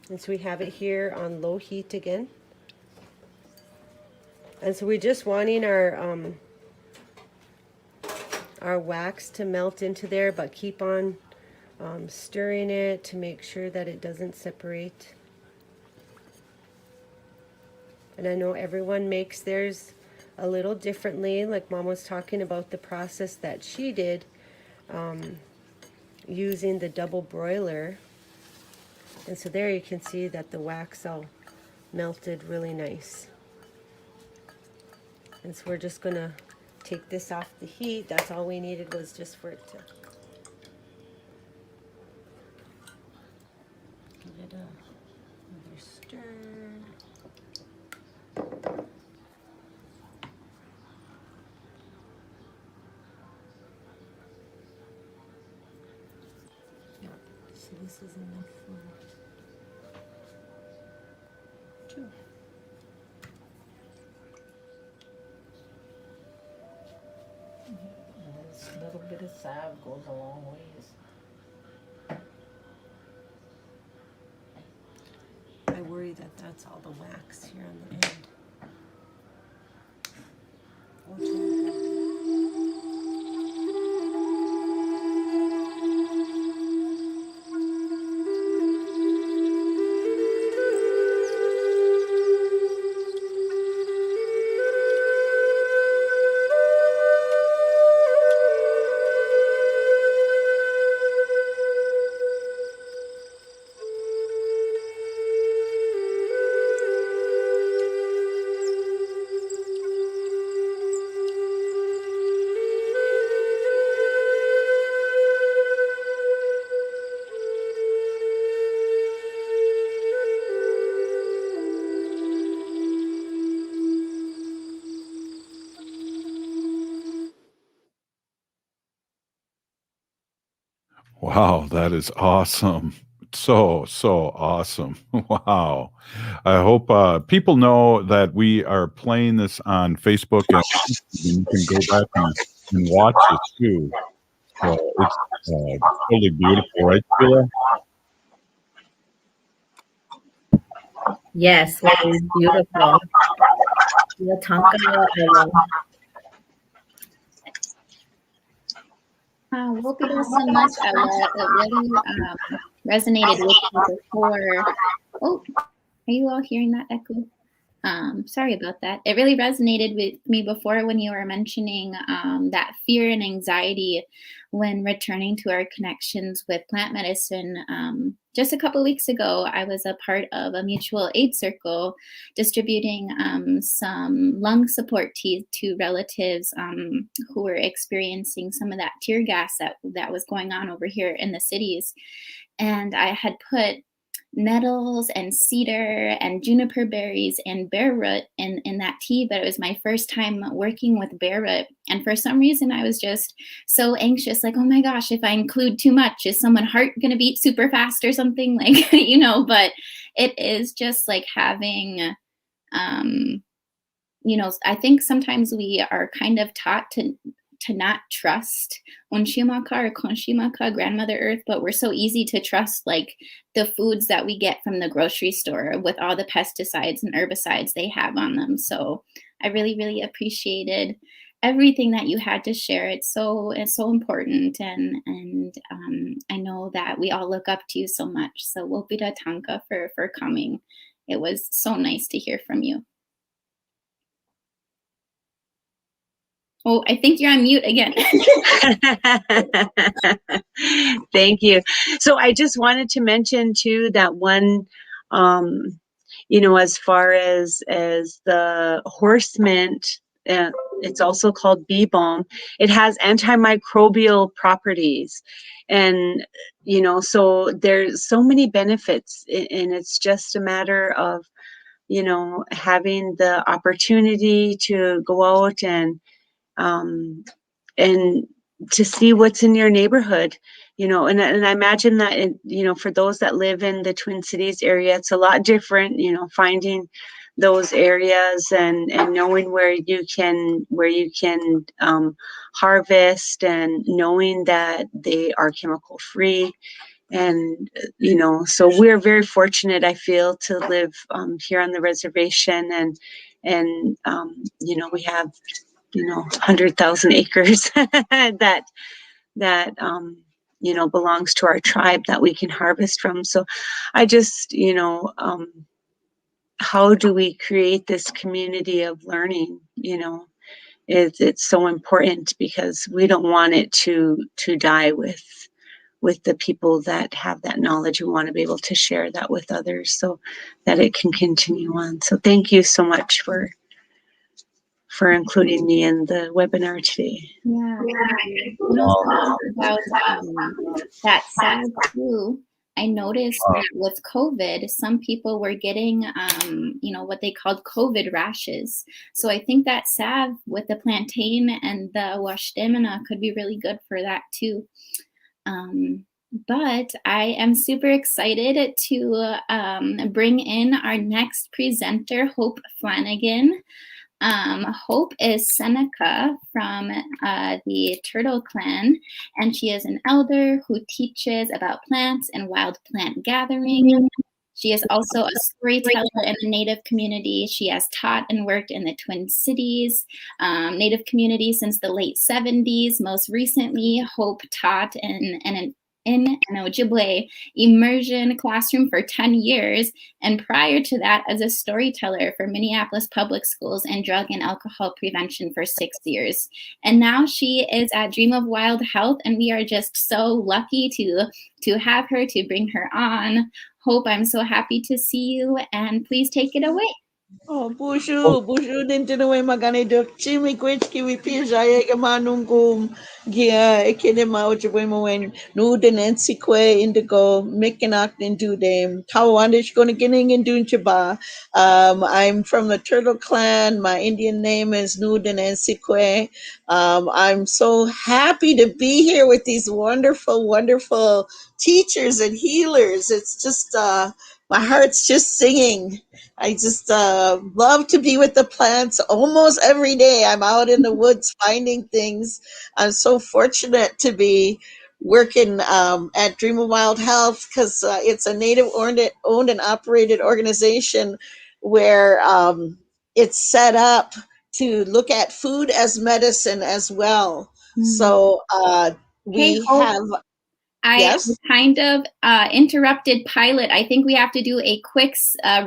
And so we have it here on low heat again. And so we're just wanting our wax to melt into there, but keep on stirring it to make sure that it doesn't separate. And I know everyone makes theirs a little differently. Like Mom was talking about the process that she did using the double broiler. And so there you can see that the wax all melted really nice. And so we're just gonna take this off the heat. That's all we needed, was just for it to give it another stir. So this is enough for 2. This little bit of salve goes a long ways. I worry that that's all the wax here on the end. Wow, that is awesome. So awesome. Wow. I hope people know that we are playing this on Facebook, and you can go back and watch it too. So it's totally beautiful, right, Sheila? Yes, it is beautiful. Well, thank you so much, Ella. It really resonated with me before. Oh, are you all hearing that echo? Sorry about that. It really resonated with me before when you were mentioning that fear and anxiety when returning to our connections with plant medicine. Just a couple of weeks ago, I was a part of a mutual aid circle distributing some lung support to relatives who were experiencing some of that tear gas that was going on over here in the cities. And I had put nettles and cedar and juniper berries and bear root in that tea, but it was my first time working with bear root. And for some reason, I was just so anxious, like, oh my gosh, if I include too much, is someone's heart going to beat super fast or something? Like, but it is just like having, I think sometimes we are kind of taught to not trust Onshimaka or Konshimaka, Grandmother Earth, but we're so easy to trust like the foods that we get from the grocery store with all the pesticides and herbicides they have on them. So I really, really appreciated everything that you had to share. It's so important, and I know that we all look up to you so much. So Wopida Tanka for coming. It was so nice to hear from you. Oh, I think you're on mute again. Thank you. So I just wanted to mention too that one, as far as the horse mint, it's also called bee balm. It has antimicrobial properties, and so there's so many benefits, and it's just a matter of having the opportunity to go out and to see what's in your neighborhood, and I imagine that, for those that live in the Twin Cities area, it's a lot different, finding those areas and knowing where you can harvest, and knowing that they are chemical free. And, so we're very fortunate, I feel, to live here on the reservation, and we have 100,000 acres that belongs to our tribe that we can harvest from. So I just, how do we create this community of learning? It's so important, because we don't want it to die with the people that have that knowledge. We want to be able to share that with others so that it can continue on. So thank you so much for including me in the webinar today. Yeah. About that salve too, I noticed that with COVID, some people were getting, what they called COVID rashes. So I think that salve with the plantain and the washdemina could be really good for that too. But I am super excited to bring in our next presenter, Hope Flanagan. Hope is Seneca from the Turtle Clan, and she is an elder who teaches about plants and wild plant gathering. She is also a storyteller in the Native community. She has taught and worked in the Twin Cities Native community since the late 70s. Most recently, Hope taught in an Ojibwe immersion classroom for 10 years, and prior to that as a storyteller for Minneapolis Public Schools and drug and alcohol prevention for 6 years. And now she is at Dream of Wild Health, and we are just so lucky to have her, to bring her on. Hope, I'm so happy to see you, and please take it away. Oh, bushu din tinuwi maganito. Chimi kwich kiwi pija yega manungum. Gia ekene mau chwe mo wen nuden and sikwe indigo mikinak into them. Kawandish gonna getting in dun chaba. I'm from the Turtle Clan. My Indian name is Nuden and Sikwe. I'm so happy to be here with these wonderful, wonderful teachers and healers. It's just my heart's just singing. I just love to be with the plants almost every day. I'm out in the woods finding things. I'm so fortunate to be working at Dream of Wild Health because it's a native owned and operated organization where it's set up to look at food as medicine as well. So Hey, we Hope, have, I yes? kind of interrupted Pilot. I think we have to do a quick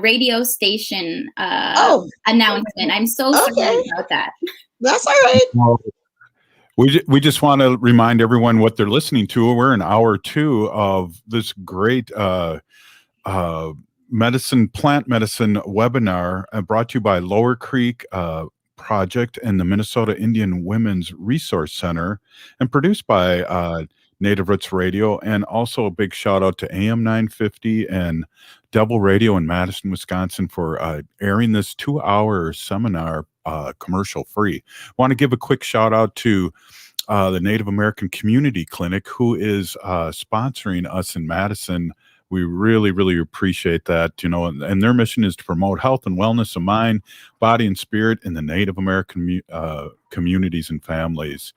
radio station announcement. I'm so sorry about that. That's all right. Well, we just want to remind everyone what they're listening to. We're in hour 2 of this great plant medicine webinar brought to you by Lower Creek Project and the Minnesota Indian Women's Resource Center, and produced by Native Roots Radio. And also a big shout out to AM 950 and Devil Radio in Madison, Wisconsin for airing this 2-hour seminar commercial free. Want to give a quick shout out to the Native American Community Clinic, who is sponsoring us in Madison. We really, really appreciate that, and their mission is to promote health and wellness of mind, body, and spirit in the Native American communities and families.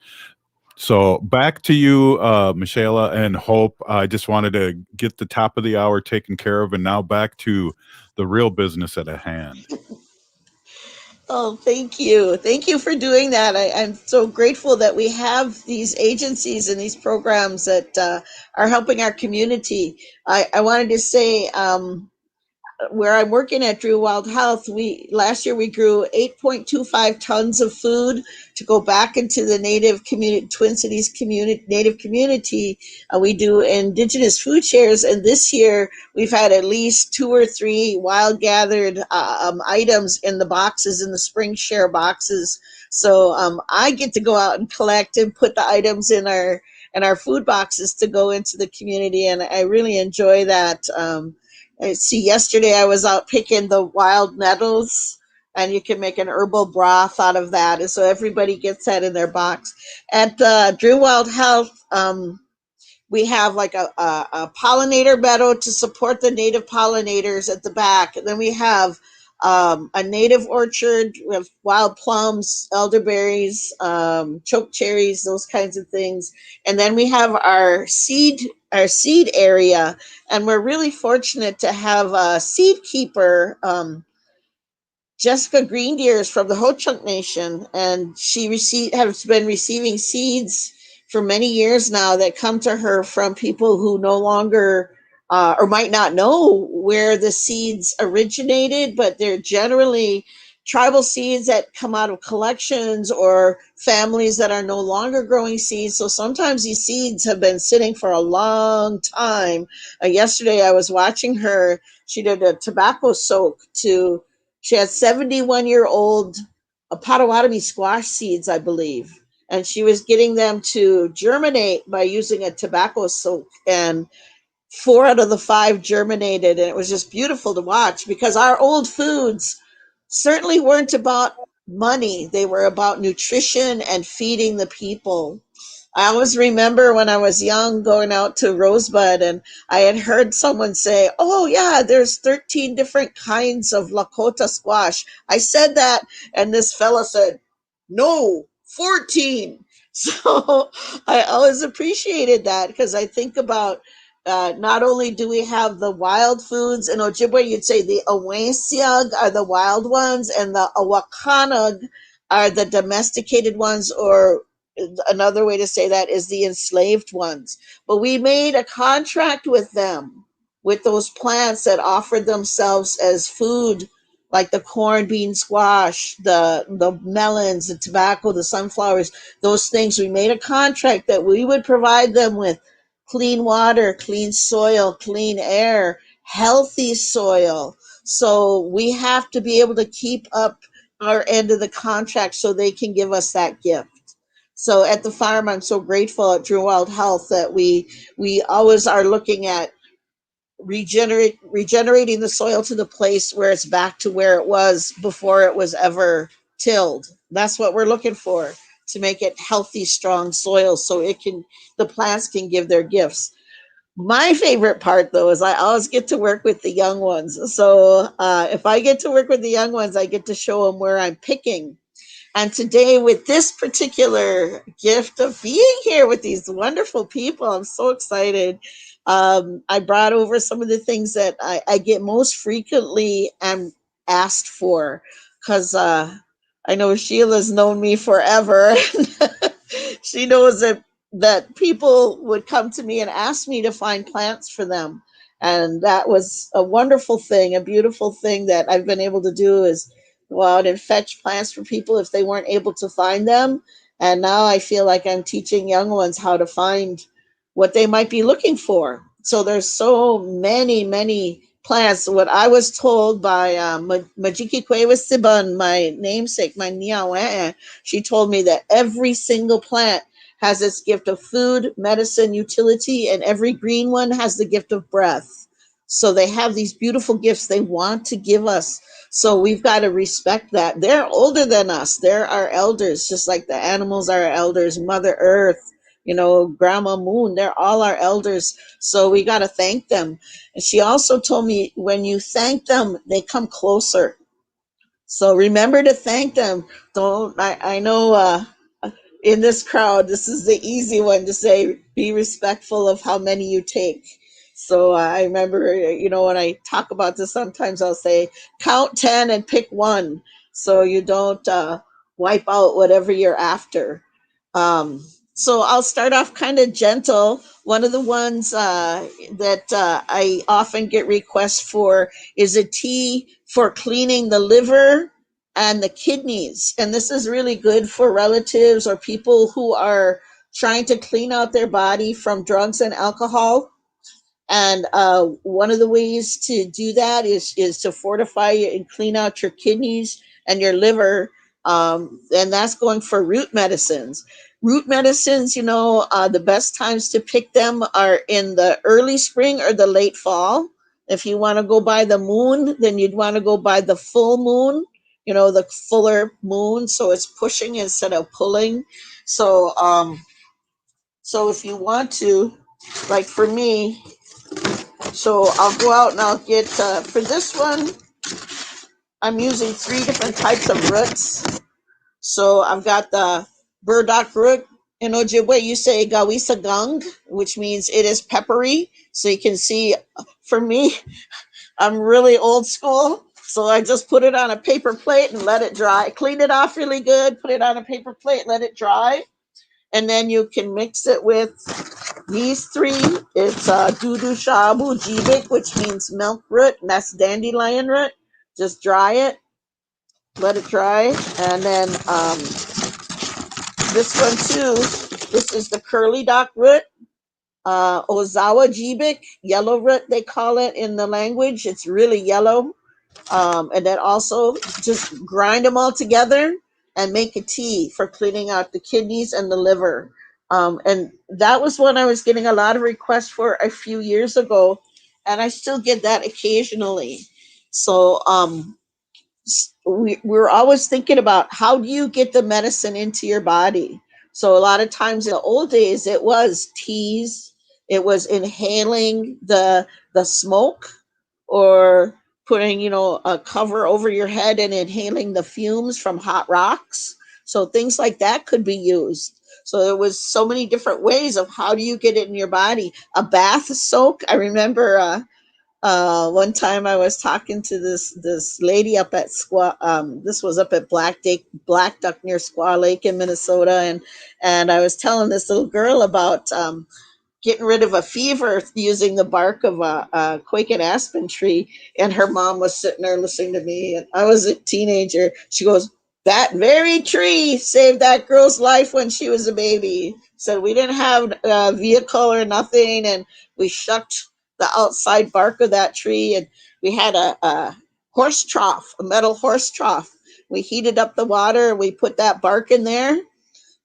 So back to you, Michaela and Hope. I just wanted to get the top of the hour taken care of, and now back to the real business at hand. Oh, thank you. Thank you for doing that. I'm so grateful that we have these agencies and these programs that are helping our community. I wanted to say, where I'm working at Drew Wild Health, last year we grew 8.25 tons of food to go back into the Native community, Twin Cities community, Native community. We do Indigenous food shares, and this year we've had at least 2 or 3 wild gathered items in the boxes, in the spring share boxes. So I get to go out and collect and put the items in our food boxes to go into the community, and I really enjoy that. I see, yesterday I was out picking the wild nettles, and you can make an herbal broth out of that. And so everybody gets that in their box. At Drew Wild Health, we have like a pollinator meadow to support the native pollinators at the back. And then we have a native orchard with wild plums, elderberries, choke cherries, those kinds of things. And then we have our seed area, and we're really fortunate to have a seed keeper, Jessica Greendeers from the Ho Chunk Nation, and she has been receiving seeds for many years now that come to her from people who no longer or might not know where the seeds originated, but they're generally tribal seeds that come out of collections or families that are no longer growing seeds. So sometimes these seeds have been sitting for a long time. Yesterday I was watching her. She did a tobacco soak she had 71-year-old Potawatomi squash seeds, I believe, and she was getting them to germinate by using a tobacco soak, and 4 out of the 5 germinated, and it was just beautiful to watch because our old foods certainly weren't about money. They were about nutrition and feeding the people. I always remember when I was young going out to Rosebud, and I had heard someone say, "Oh yeah, there's 13 different kinds of Lakota squash." I said that, and this fella said, "No, 14." So I always appreciated that because I think about not only do we have the wild foods in Ojibwe, you'd say the Awasiag are the wild ones, and the Awakanag are the domesticated ones, or another way to say that is the enslaved ones. But we made a contract with them, with those plants that offered themselves as food, like the corn, bean, squash, the melons, the tobacco, the sunflowers, those things. We made a contract that we would provide them with clean water, clean soil, clean air, healthy soil. So we have to be able to keep up our end of the contract so they can give us that gift. So at the farm, I'm so grateful at Drew Wild Health that we always are looking at regenerating the soil to the place where it's back to where it was before it was ever tilled. That's what we're looking for, to make it healthy, strong soil so the plants can give their gifts. My favorite part, though, is I always get to work with the young ones. So if I get to work with the young ones, I get to show them where I'm picking. And today, with this particular gift of being here with these wonderful people, I'm so excited. I brought over some of the things that I get most frequently and asked for, because I know Sheila's known me forever. She knows that people would come to me and ask me to find plants for them. And that was a wonderful thing, a beautiful thing that I've been able to do, is go out and fetch plants for people if they weren't able to find them. And now I feel like I'm teaching young ones how to find what they might be looking for. So there's so many plants. What I was told by Majiki Kwewa Siban, my namesake, my niawe, she told me that every single plant has its gift of food, medicine, utility, and every green one has the gift of breath. So they have these beautiful gifts they want to give us. So we've got to respect that. They're older than us. They're our elders, just like the animals are our elders, Mother Earth, Grandma Moon, they're all our elders. So we got to thank them. And she also told me, when you thank them, they come closer. So remember to thank them. I know in this crowd, this is the easy one to say, be respectful of how many you take. So I remember, when I talk about this, sometimes I'll say, count 10 and pick one, so you don't wipe out whatever you're after. So I'll start off kind of gentle. One of the ones that I often get requests for is a tea for cleaning the liver and the kidneys. And this is really good for relatives or people who are trying to clean out their body from drugs and alcohol. And one of the ways to do that is to fortify and clean out your kidneys and your liver. And that's going for root medicines. Root medicines, the best times to pick them are in the early spring or the late fall. If you want to go by the moon, then you'd want to go by the full moon, the fuller moon. So it's pushing instead of pulling. So, so if you want to, like for me, so I'll go out and I'll get, for this one, I'm using 3 different types of roots. So I've got the burdock root. In Ojibwe, you say gawisa gang, which means it is peppery. So you can see, for me, I'm really old school. So I just put it on a paper plate and let it dry. Clean it off really good, put it on a paper plate, let it dry. And then you can mix it with these 3. It's dudu shabu jibik, which means milk root, and that's dandelion root. Just dry it, let it dry. And then this one too, this is the curly dock root, ozawa jibik, yellow root they call it in the language. It's really yellow. And then also just grind them all together and make a tea for cleaning out the kidneys and the liver. And that was one I was getting a lot of requests for a few years ago, and I still get that occasionally. So we're always thinking about, how do you get the medicine into your body? So a lot of times in the old days, it was teas, it was inhaling the smoke, or putting, a cover over your head and inhaling the fumes from hot rocks. So things like that could be used. So there was so many different ways of how do you get it in your body. A bath soak. I remember one time I was talking to this lady up at this was up at Black Duck near Squaw Lake in Minnesota, and I was telling this little girl about getting rid of a fever using the bark of a quake and aspen tree. And her mom was sitting there listening to me, and I was a teenager. She goes, "That very tree saved that girl's life when she was a baby." So we didn't have a vehicle or nothing, and we shucked the outside bark of that tree, and we had a horse trough, a metal horse trough. We heated up the water, we put that bark in there,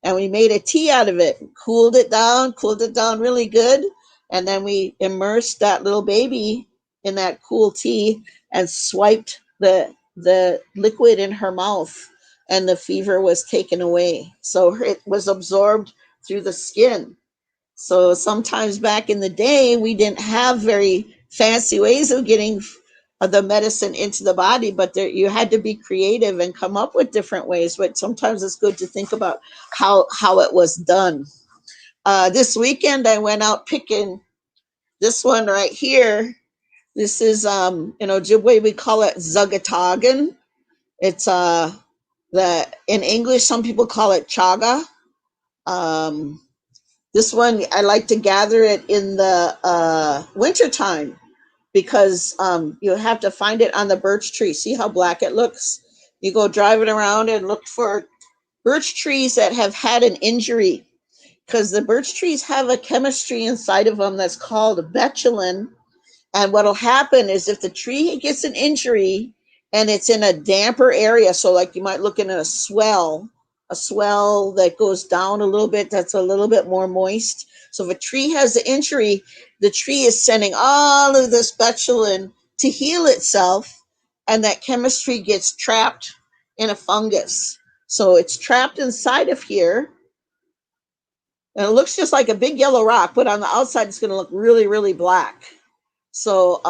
and we made a tea out of it. Cooled it down really good. And then we immersed that little baby in that cool tea and swiped the liquid in her mouth, and the fever was taken away. So it was absorbed through the skin. So sometimes back in the day, we didn't have very fancy ways of getting the medicine into the body, but you had to be creative and come up with different ways. But sometimes it's good to think about how it was done. This weekend, I went out picking this one right here. This is, in Ojibwe, we call it zugatagan. It's in English, some people call it chaga. This one, I like to gather it in the wintertime because you have to find it on the birch tree. See how black it looks? You go driving around and look for birch trees that have had an injury, because the birch trees have a chemistry inside of them that's called betulin. And what'll happen is if the tree gets an injury and it's in a damper area, so like you might look in a swell that goes down a little bit, that's a little bit more moist. So if a tree has an injury, the tree is sending all of this betulin to heal itself, and that chemistry gets trapped in a fungus. So it's trapped inside of here, and it looks just like a big yellow rock, but on the outside, it's going to look really, really black. So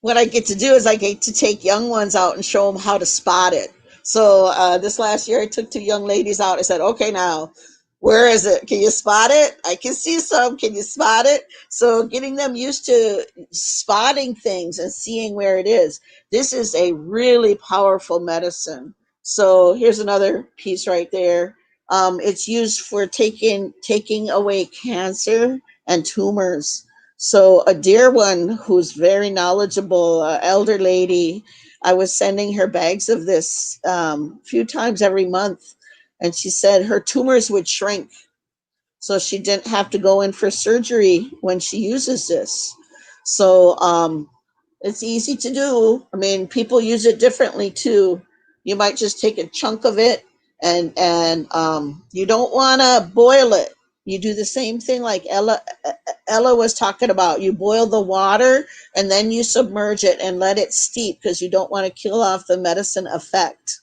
what I get to do is I get to take young ones out and show them how to spot it. So this last year, I took 2 young ladies out. I said, okay, now, where is it? Can you spot it? I can see some. Can you spot it? So getting them used to spotting things and seeing where it is. This is a really powerful medicine. So here's another piece right there. It's used for taking away cancer and tumors. So a dear one who's very knowledgeable, elder lady, I was sending her bags of this a few times every month. And she said her tumors would shrink. So she didn't have to go in for surgery when she uses this. So it's easy to do. I mean, people use it differently too. You might just take a chunk of it and you don't want to boil it. You do the same thing like Ella was talking about. You boil the water and then you submerge it and let it steep because you don't want to kill off the medicine effect.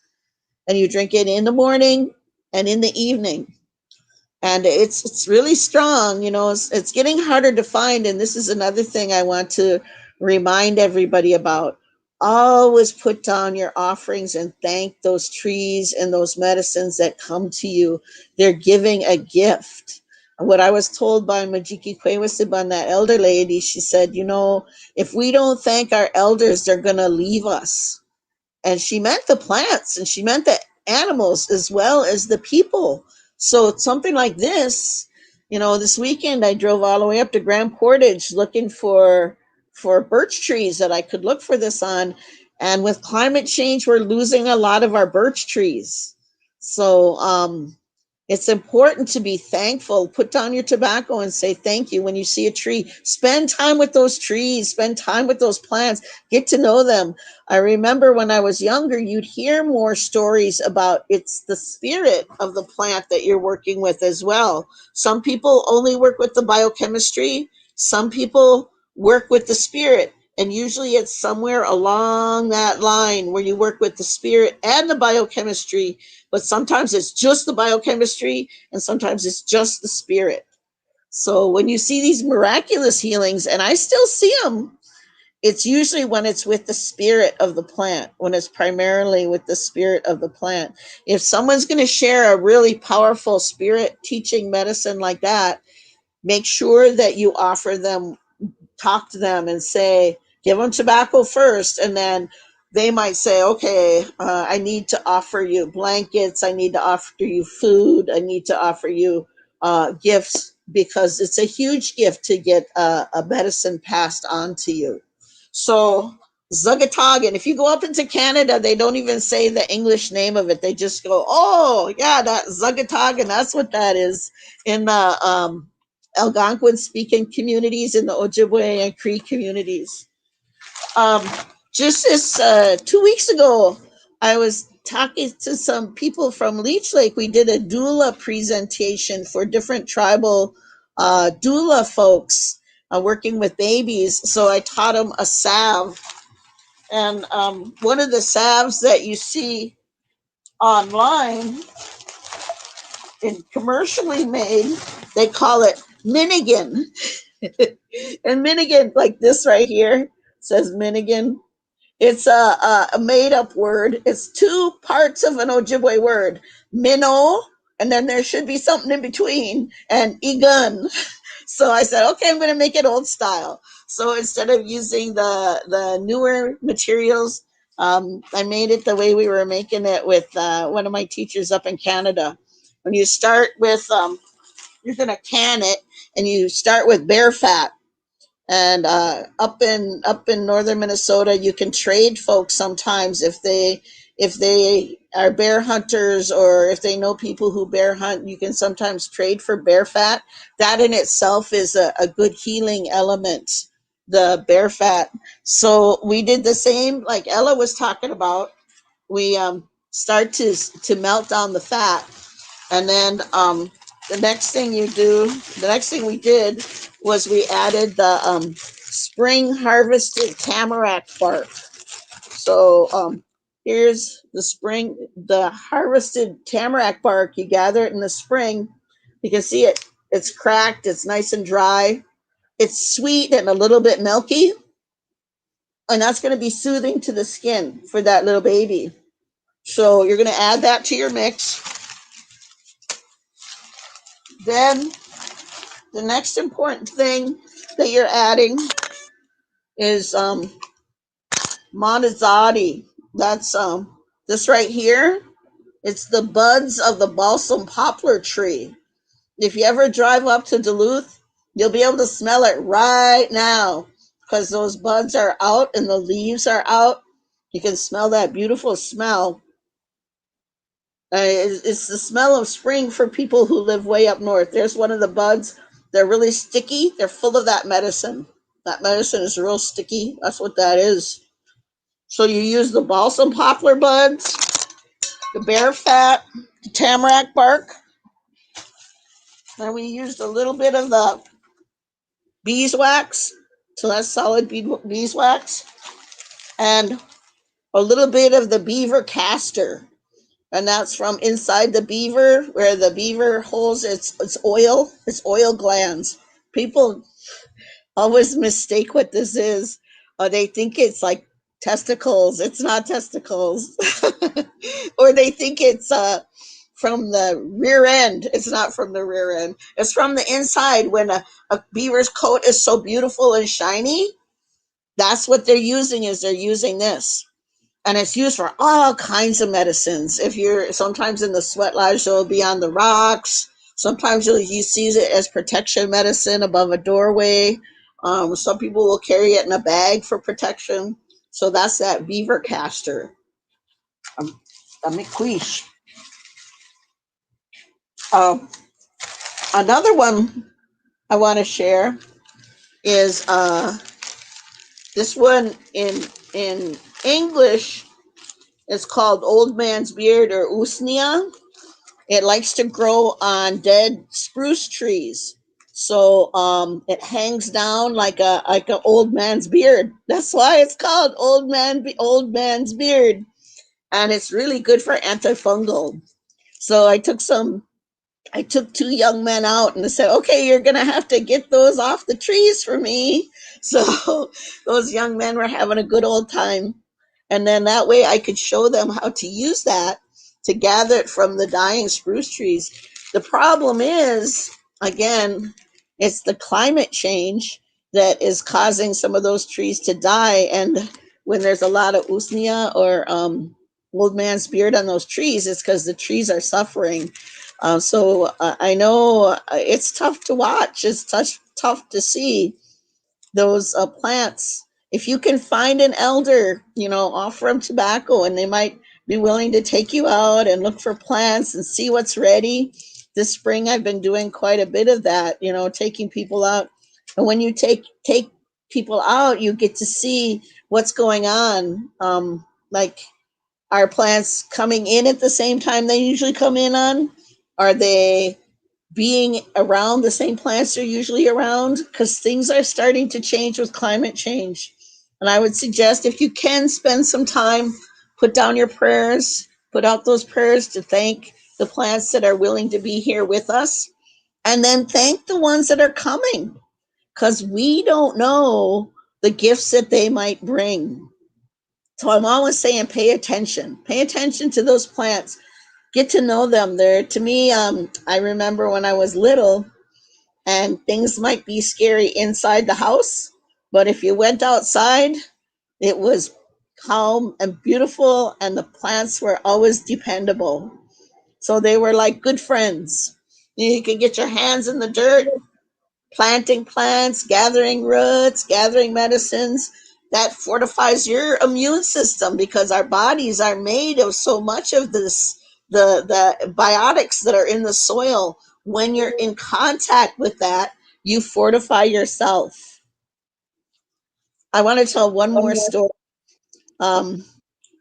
And you drink it in the morning and in the evening. And it's really strong. It's getting harder to find. And this is another thing I want to remind everybody about. Always put down your offerings and thank those trees and those medicines that come to you. They're giving a gift. What I was told by Majiki Kwewasiban, that elder lady, she said, if we don't thank our elders, they're going to leave us. And she meant the plants and she meant the animals as well as the people. So it's something like this, this weekend I drove all the way up to Grand Portage looking for birch trees that I could look for this on. And with climate change, we're losing a lot of our birch trees. So it's important to be thankful. Put down your tobacco and say thank you when you see a tree. Spend time with those trees. Spend time with those plants. Get to know them. I remember when I was younger, you'd hear more stories about it's the spirit of the plant that you're working with as well. Some people only work with the biochemistry. Some people work with the spirit. And usually it's somewhere along that line where you work with the spirit and the biochemistry. But sometimes it's just the biochemistry and sometimes it's just the spirit. So when you see these miraculous healings, and I still see them, it's usually when it's with the spirit of the plant, when it's primarily with the spirit of the plant. If someone's going to share a really powerful spirit teaching medicine like that, make sure that you offer them, talk to them and say, give them tobacco first, and then they might say, okay, I need to offer you blankets. I need to offer you food. I need to offer you gifts, because it's a huge gift to get a medicine passed on to you. So Zugatagan, if you go up into Canada, they don't even say the English name of it. They just go, oh, yeah, that Zugatagan, that's what that is. In the Algonquin speaking communities, in the Ojibwe and Cree communities. just this 2 weeks ago, I was talking to some people from Leech Lake. We did a doula presentation for different tribal doula folks working with babies. So I taught them a salve. And one of the salves that you see online and commercially made, they call it Minigan. And Minigan, like this right here, says Minigan. It's a made up word. It's two parts of an Ojibwe word, minnow, and then there should be something in between, and igun. So I said, okay, I'm going to make it old style. So instead of using the newer materials, I made it the way we were making it with one of my teachers up in Canada. When you start with, you're going to can it, and you start with bear fat. And up in northern Minnesota, you can trade folks sometimes if they are bear hunters, or if they know people who bear hunt. You can sometimes trade for bear fat. That in itself is a good healing element, the bear fat. So we did the same, like Ella was talking about. We start to melt down the fat, and then the next thing we did was we added the spring harvested tamarack bark. So here's the harvested tamarack bark. You gather it in the spring. You can see it's cracked, it's nice and dry. It's sweet and a little bit milky. And that's going to be soothing to the skin for that little baby. So you're going to add that to your mix. Then the next important thing that you're adding is monazati. That's this right here. It's the buds of the balsam poplar tree. If you ever drive up to Duluth, you'll be able to smell it right now because those buds are out and the leaves are out. You can smell that beautiful smell. It's the smell of spring for people who live way up north. There's one of the buds. They're really sticky. They're full of that medicine. That medicine is real sticky. That's what that is. So you use the balsam poplar buds, the bear fat, the tamarack bark. Then we used a little bit of the beeswax. So that's solid beeswax. And a little bit of the beaver castor. And that's from inside the beaver, where the beaver holds its oil glands. People always mistake what this is. They think it's like testicles. It's not testicles. Or they think it's from the rear end. It's not from the rear end. It's from the inside. When a beaver's coat is so beautiful and shiny, that's what they're using this. And it's used for all kinds of medicines. If you're sometimes in the sweat lodge, it'll be on the rocks. Sometimes you see it as protection medicine above a doorway. Some people will carry it in a bag for protection. So that's that beaver castor. A McQuish. Another one I want to share is this one in English. It's called Old Man's Beard, or Usnea. It likes to grow on dead spruce trees. So it hangs down like an old man's beard. That's why it's called old man's beard. And it's really good for antifungal. So I took 2 young men out and I said, okay, you're going to have to get those off the trees for me. So those young men were having a good old time. And then that way I could show them how to use that to gather it from the dying spruce trees. The problem is, again, it's the climate change that is causing some of those trees to die. And when there's a lot of usnea or old man's beard on those trees, it's because the trees are suffering. So I know it's tough to watch. It's tough to see those plants. If you can find an elder, offer them tobacco, and they might be willing to take you out and look for plants and see what's ready. This spring, I've been doing quite a bit of that, taking people out. And when you take people out, you get to see what's going on. Like, are plants coming in at the same time they usually come in on? Are they being around the same plants they're usually around? Because things are starting to change with climate change. And I would suggest, if you can spend some time, put down your prayers, put out those prayers to thank the plants that are willing to be here with us, and then thank the ones that are coming, because we don't know the gifts that they might bring. So I'm always saying, pay attention to those plants, get to know them. They're, to me, I remember when I was little, and things might be scary inside the house, but if you went outside, it was calm and beautiful, and the plants were always dependable. So they were like good friends. You could get your hands in the dirt, planting plants, gathering roots, gathering medicines. That fortifies your immune system, because our bodies are made of so much of this, the biotics that are in the soil. When you're in contact with that, you fortify yourself. I want to tell one more story,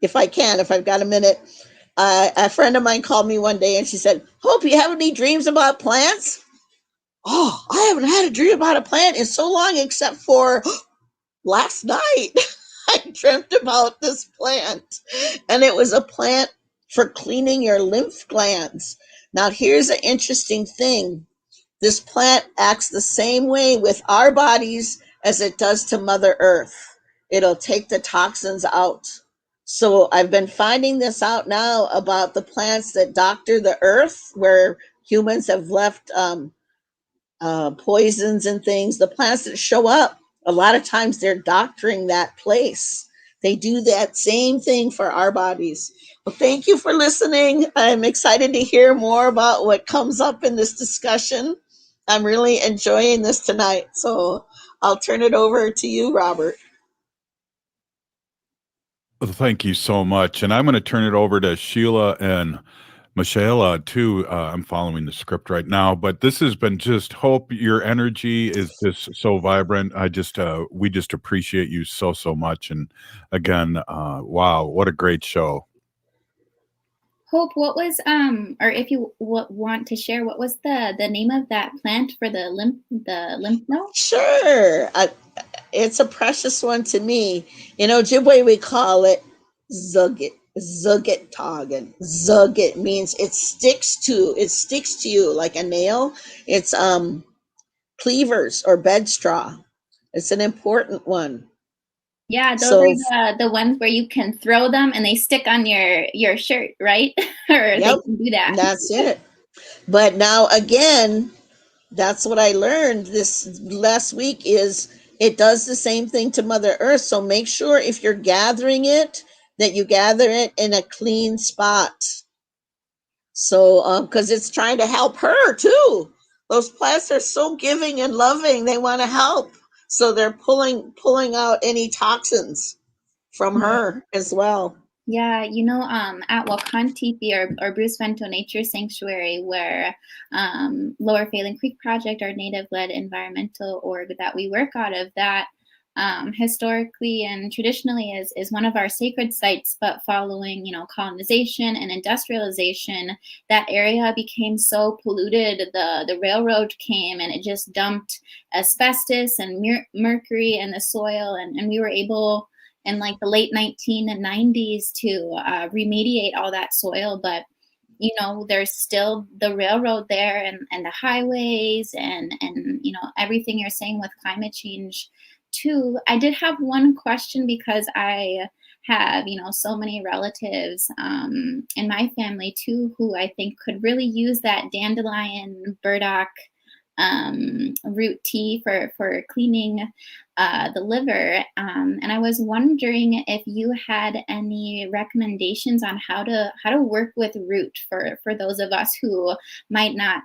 if I can, if I've got a minute. A friend of mine called me one day and she said, "Hope, you have any dreams about plants?" Oh, I haven't had a dream about a plant in so long, except for last night. I dreamt about this plant, and it was a plant for cleaning your lymph glands. Now, here's an interesting thing. This plant acts the same way with our bodies as it does to Mother Earth. It'll take the toxins out. So I've been finding this out now about the plants that doctor the earth, where humans have left poisons and things. The plants that show up, a lot of times they're doctoring that place. They do that same thing for our bodies. Well, thank you for listening. I'm excited to hear more about what comes up in this discussion. I'm really enjoying this tonight. So I'll turn it over to you, Robert. Well, thank you so much. And I'm going to turn it over to Sheila and Michelle too. I'm following the script right now, but this has been just hope. Your energy is just so vibrant. We just appreciate you so, so much. And again, wow, what a great show. Hope, what was or if you want to share, what was the name of that plant for the lymph node? Sure. It's a precious one to me. In Ojibwe, we call it zugit. Zugit toggin. Zugit means it sticks to you like a nail. It's cleavers or bed straw. It's an important one. Yeah, those So, are the ones where you can throw them and they stick on your shirt, right? Or yep, they can do that. that's it. But now again, that's what I learned this last week, is it does the same thing to Mother Earth. So make sure if you're gathering it, that you gather it in a clean spot. So because it's trying to help her too. Those plants are so giving and loving. They want to help. So they're pulling out any toxins from her as well. Yeah, at Wakantipi or Bruce Vento Nature Sanctuary, where Lower Phalen Creek Project, our native-led environmental org that we work out of, that historically and traditionally is one of our sacred sites, but following, colonization and industrialization, that area became so polluted. The railroad came and it just dumped asbestos and mercury in the soil, and we were able in like the late 1990s to remediate all that soil. But there's still the railroad there, and the highways and everything you're saying with climate change too. I did have one question, because I have so many relatives in my family too who I think could really use that dandelion burdock root tea for cleaning the liver, and I was wondering if you had any recommendations on how to work with root for those of us who might not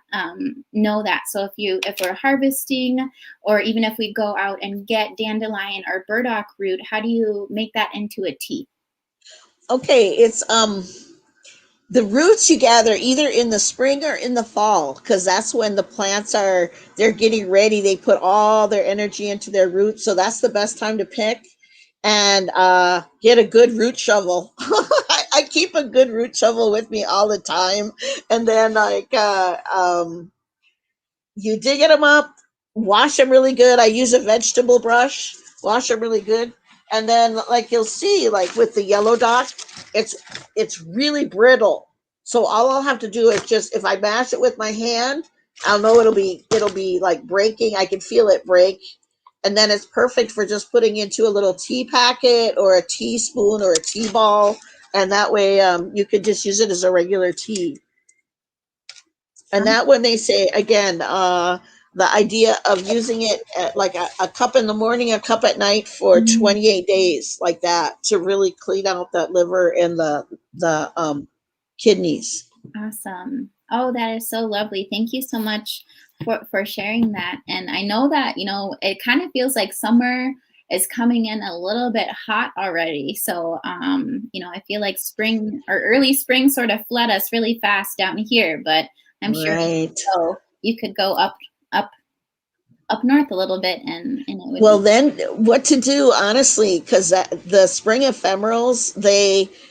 know that. So if we're harvesting, or even if we go out and get dandelion or burdock root, how do you make that into a tea? Okay, it's the roots you gather either in the spring or in the fall, because that's when the plants they're getting ready. They put all their energy into their roots, so that's the best time to pick. And get a good root shovel. I keep a good root shovel with me all the time, and then you dig them up, wash them really good. I use a vegetable brush, wash them really good. And then like you'll see, like with the yellow dot, it's really brittle. So all I'll have to do is just, if I mash it with my hand, I'll know it'll be like breaking. I can feel it break. And then it's perfect for just putting into a little tea packet or a teaspoon or a tea ball. And that way you could just use it as a regular tea. And that when they say, again, the idea of using it at like a cup in the morning, a cup at night for 28 days, like that, to really clean out that liver and the kidneys. Awesome. Oh, that is so lovely. Thank you so much for sharing that. And I know that, it kind of feels like summer is coming in a little bit hot already. So, I feel like spring or early spring sort of fled us really fast down here, but I'm sure you could go up north a little bit and it would Well, then what to do, honestly, because the spring ephemerals,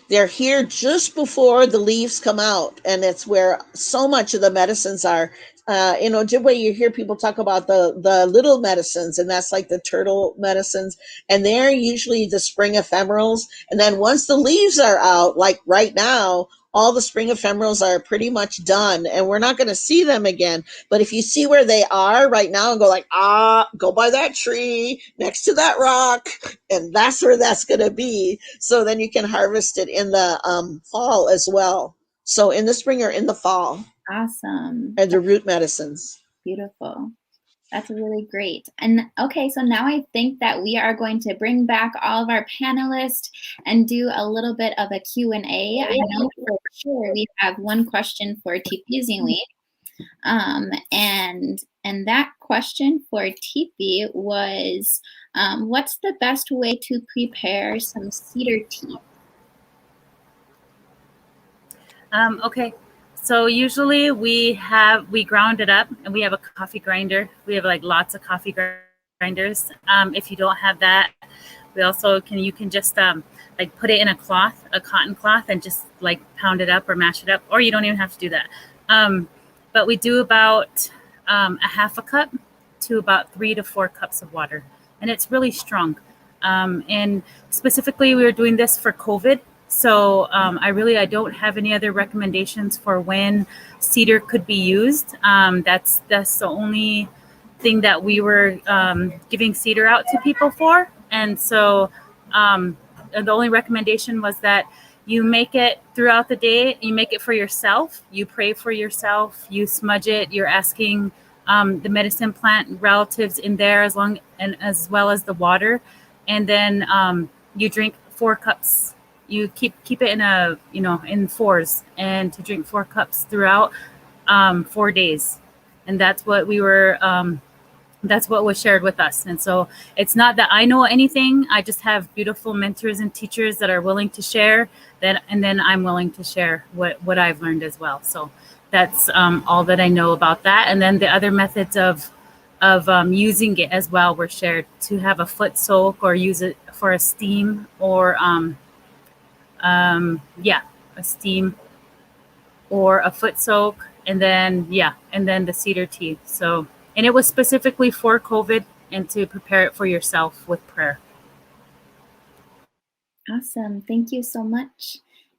they're here just before the leaves come out, and it's where so much of the medicines are. Ojibwe, you hear people talk about the little medicines, and that's like the turtle medicines, and they're usually the spring ephemerals. And then once the leaves are out, like right now, all the spring ephemerals are pretty much done, and we're not going to see them again. But if you see where they are right now and go like, go by that tree next to that rock, and that's where that's going to be. So then you can harvest it in the fall as well. So in the spring or in the fall. Awesome. And the root medicines. Beautiful. That's really great. And okay, so now I think that we are going to bring back all of our panelists and do a little bit of a Q&A. I know for sure we have one question for Tipi Zingli. And that question for Tipi was, what's the best way to prepare some cedar tea? Okay. So usually we ground it up, and we have a coffee grinder. We have like lots of coffee grinders. If you don't have that, we also you can just like put it in a cotton cloth, and just like pound it up or mash it up, or you don't even have to do that. But we do about a half a cup to about 3 to 4 cups of water, and it's really strong. And specifically, we were doing this for COVID. So I don't have any other recommendations for when cedar could be used. That's the only thing that we were giving cedar out to people for. And so the only recommendation was that you make it throughout the day. You make it for yourself. You pray for yourself. You smudge it. You're asking the medicine plant relatives in there as well as the water. And then you drink 4 cups. You keep it in 4s, and to drink 4 cups throughout 4 days. And that's what that's what was shared with us. And so it's not that I know anything. I just have beautiful mentors and teachers that are willing to share that. And then I'm willing to share what I've learned as well. So that's all that I know about that. And then the other methods of using it as well were shared, to have a foot soak or use it for a steam or a steam or a foot soak, and then the cedar tea. So, and it was specifically for COVID and to prepare it for yourself with prayer. Awesome. Thank you so much.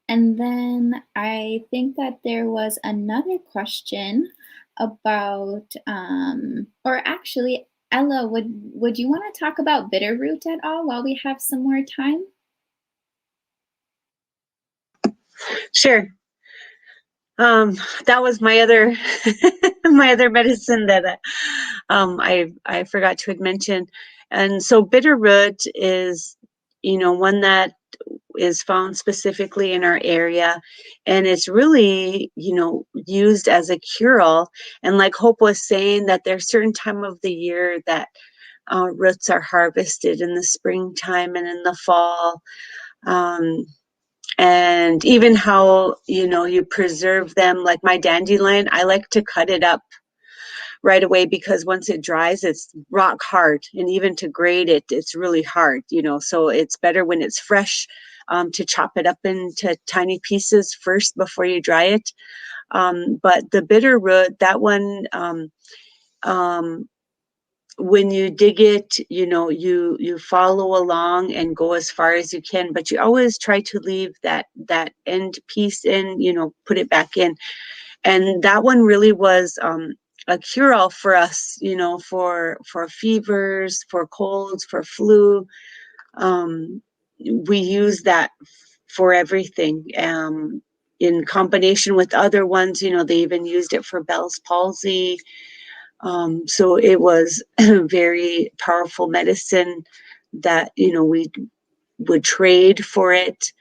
And then I think that there was another question about, or actually, Ella, would you want to talk about bitterroot at all while we have some more time? Sure. That was my other medicine that I forgot to mention. And so bitterroot is, one that is found specifically in our area, and it's really, used as a cure-all. And like Hope was saying, that there's certain time of the year that roots are harvested in the springtime and in the fall. And even how, you preserve them, like my dandelion, I like to cut it up right away because once it dries, it's rock hard. And even to grate it, it's really hard, so it's better when it's fresh to chop it up into tiny pieces first before you dry it. But the bitter root, that one, when you dig it, you follow along and go as far as you can, but you always try to leave that end piece in, put it back in. And that one really was a cure-all for us, for fevers, for colds, for flu. We use that for everything. In combination with other ones, they even used it for Bell's palsy. So it was a very powerful medicine that, we would trade for it.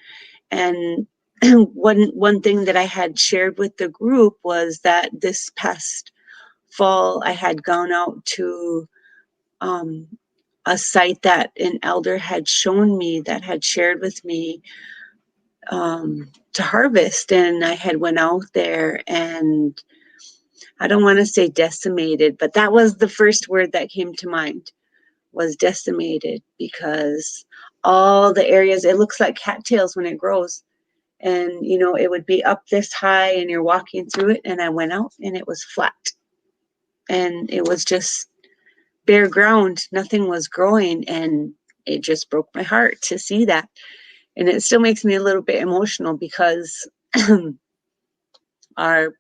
And one thing that I had shared with the group was that this past fall, I had gone out to a site that an elder had shown me, that had shared with me to harvest. And I had went out there, and I don't want to say decimated, but that was the first word that came to mind, was decimated, because all the areas, it looks like cattails when it grows. And, it would be up this high and you're walking through it. And I went out and it was flat. And it was just bare ground. Nothing was growing. And it just broke my heart to see that. And it still makes me a little bit emotional because our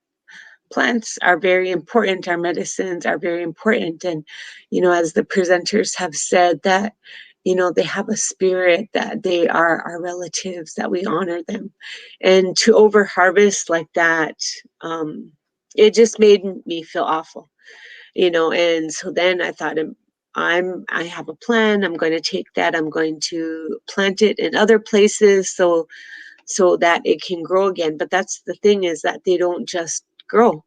plants are very important. Our medicines are very important. And, as the presenters have said, that, they have a spirit, that they are our relatives, that we honor them. And to over harvest like that, it just made me feel awful, and so then I thought, I have a plan. I'm going to take that. I'm going to plant it in other places so that it can grow again. But that's the thing, is that they don't just grow.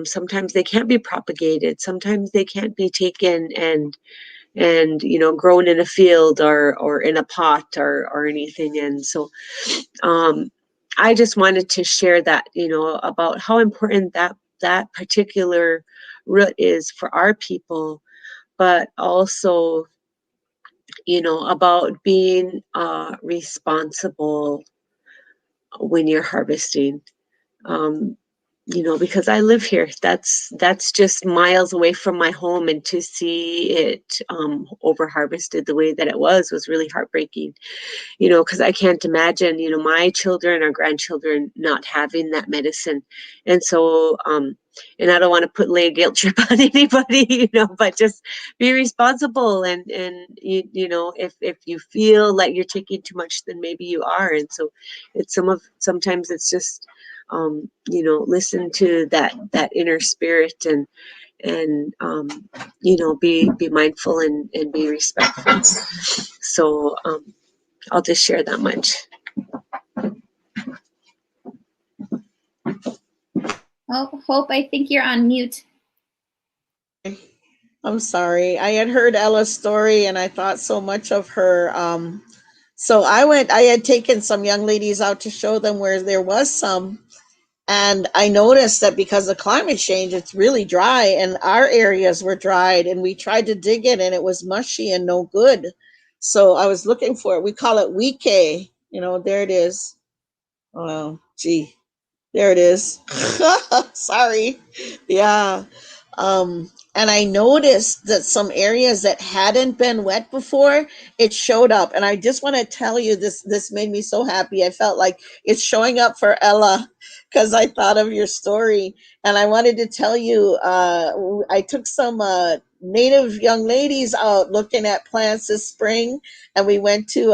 Sometimes they can't be propagated. Sometimes they can't be taken and grown in a field or in a pot or anything. And so I just wanted to share that, about how important that particular root is for our people, but also, about being responsible when you're harvesting. Because I live here. That's just miles away from my home, and to see it over harvested the way that it was really heartbreaking. Because I can't imagine, my children or grandchildren not having that medicine. And so, and I don't want to put lay a guilt trip on anybody, but just be responsible. And if you feel like you're taking too much, then maybe you are. And so sometimes it's just, listen to that inner spirit and be mindful and be respectful. So I'll just share that much. Oh, Hope, I think you're on mute. I'm sorry. I had heard Ella's story and I thought so much of her. So I had taken some young ladies out to show them where there was some. And I noticed that because of climate change, it's really dry, and our areas were dried, and we tried to dig it and it was mushy and no good. So I was looking for it. We call it wike. There it is. Oh, gee. There it is. Sorry. Yeah. And I noticed that some areas that hadn't been wet before, it showed up. And I just want to tell you, this made me so happy. I felt like it's showing up for Ella because I thought of your story. And I wanted to tell you, I took some Native young ladies out looking at plants this spring. And we went to,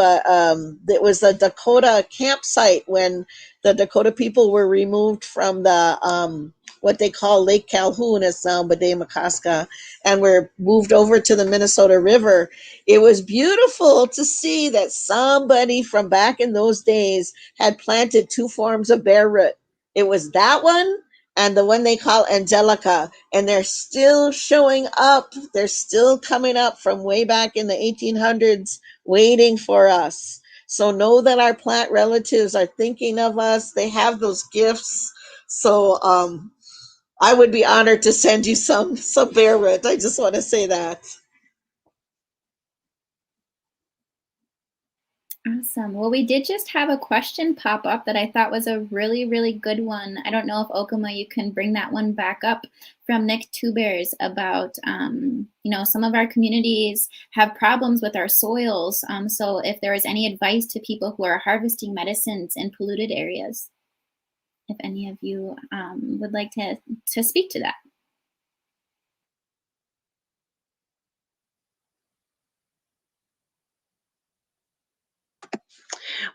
it was a Dakota campsite when the Dakota people were removed from the, what they call Lake Calhoun as Makaska, and were moved over to the Minnesota River. It was beautiful to see that somebody from back in those days had planted two forms of bear root. It was that one and the one they call Angelica, and they're still showing up. They're still coming up from way back in the 1800s, waiting for us. So know that our plant relatives are thinking of us. They have those gifts. So I would be honored to send you some bear root. I just want to say that. Awesome. Well, we did just have a question pop up that I thought was a really, really good one. I don't know if Okama, you can bring that one back up, from Nick Two Bears about, some of our communities have problems with our soils. So if there is any advice to people who are harvesting medicines in polluted areas, if any of you would like to speak to that.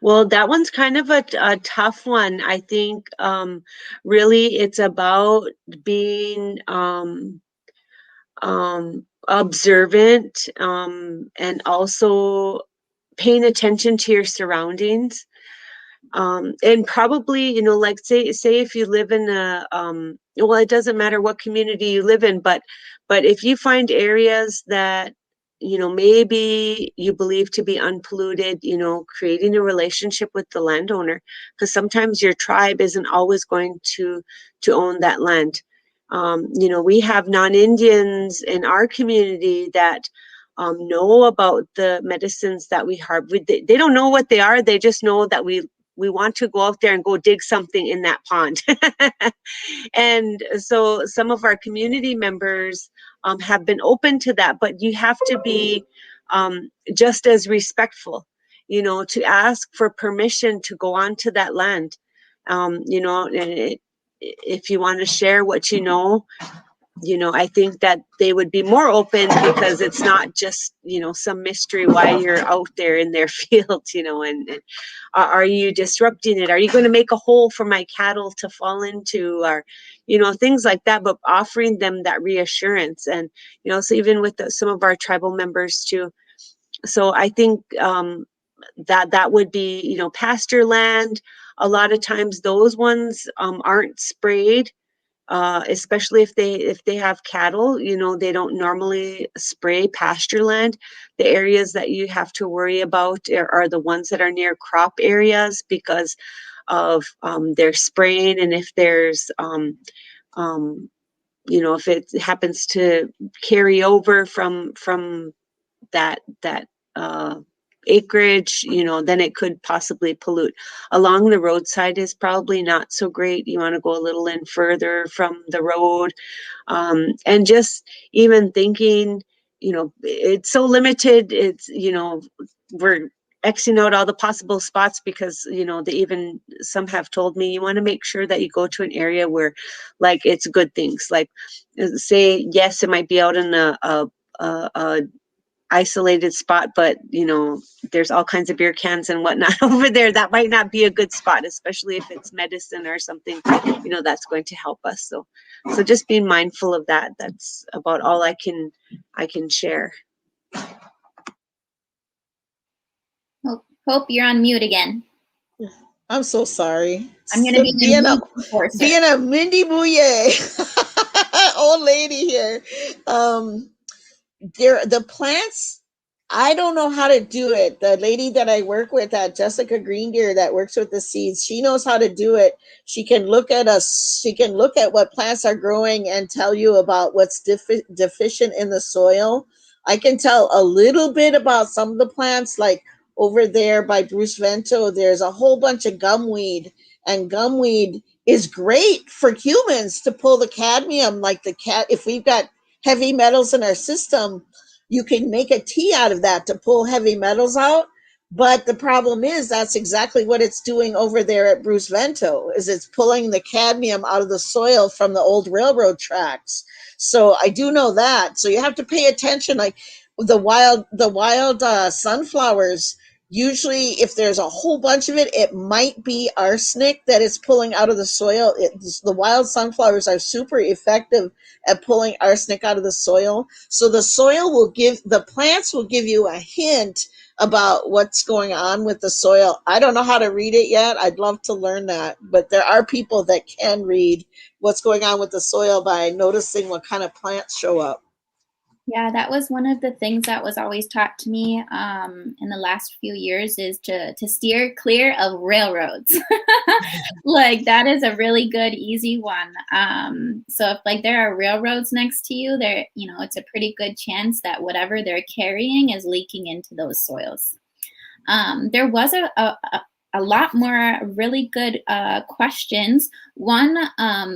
Well, that one's kind of a tough one. I think really it's about being observant and also paying attention to your surroundings. And probably, like say if you live in a, well, it doesn't matter what community you live in, but if you find areas that, maybe you believe to be unpolluted, creating a relationship with the landowner, because sometimes your tribe isn't always going to own that land. We have non-Indians in our community that know about the medicines that we harvest. They don't know what they are. They just know that we want to go out there and go dig something in that pond. And so some of our community members have been open to that, but you have to be just as respectful, to ask for permission to go onto that land. If you want to share what I think that they would be more open, because it's not just, some mystery why you're out there in their field, and are you disrupting it? Are you going to make a hole for my cattle to fall into, or, things like that, but offering them that reassurance. And, so even with some of our tribal members too. So I think that would be, pasture land. A lot of times those ones aren't sprayed. Especially if they have cattle, they don't normally spray pasture land. The areas that you have to worry about are the ones that are near crop areas, because of their spraying. And if there's if it happens to carry over from that acreage, then it could possibly pollute. Along the roadside is probably not so great. You want to go a little in further from the road. And just even thinking, it's so limited. It's, we're Xing out all the possible spots, because, some have told me you want to make sure that you go to an area where, like, it's good things. Like, say, yes, it might be out in a isolated spot, but there's all kinds of beer cans and whatnot over there. That might not be a good spot, especially if it's medicine or something that's going to help us. So just being mindful of that. That's about all I can share. Hope you're on mute again. I'm so sorry. I'm gonna be being a Mindy Bouye old lady here. The plants, I don't know how to do it. The lady that I work with, Jessica Greendeer, that works with the seeds, she knows how to do it. She can look at us. She can look at what plants are growing and tell you about what's deficient in the soil. I can tell a little bit about some of the plants, like over there by Bruce Vento, there's a whole bunch of gumweed, and gumweed is great for humans to pull the cadmium, like if we've got heavy metals in our system, you can make a tea out of that to pull heavy metals out. But the problem is that's exactly what it's doing over there at Bruce Vento, is it's pulling the cadmium out of the soil from the old railroad tracks. So I do know that. So you have to pay attention. Like the wild sunflowers, usually if there's a whole bunch of it, it might be arsenic that it's pulling out of the soil. The wild sunflowers are super effective at pulling arsenic out of the soil. So the plants will give you a hint about what's going on with the soil. I don't know how to read it yet. I'd love to learn that, but there are people that can read what's going on with the soil by noticing what kind of plants show up. Yeah, that was one of the things that was always taught to me in the last few years is to steer clear of railroads. Like that is a really good, easy one. So if like there are railroads next to you, there, you know, it's a pretty good chance that whatever they're carrying is leaking into those soils. There was a lot more really good questions. One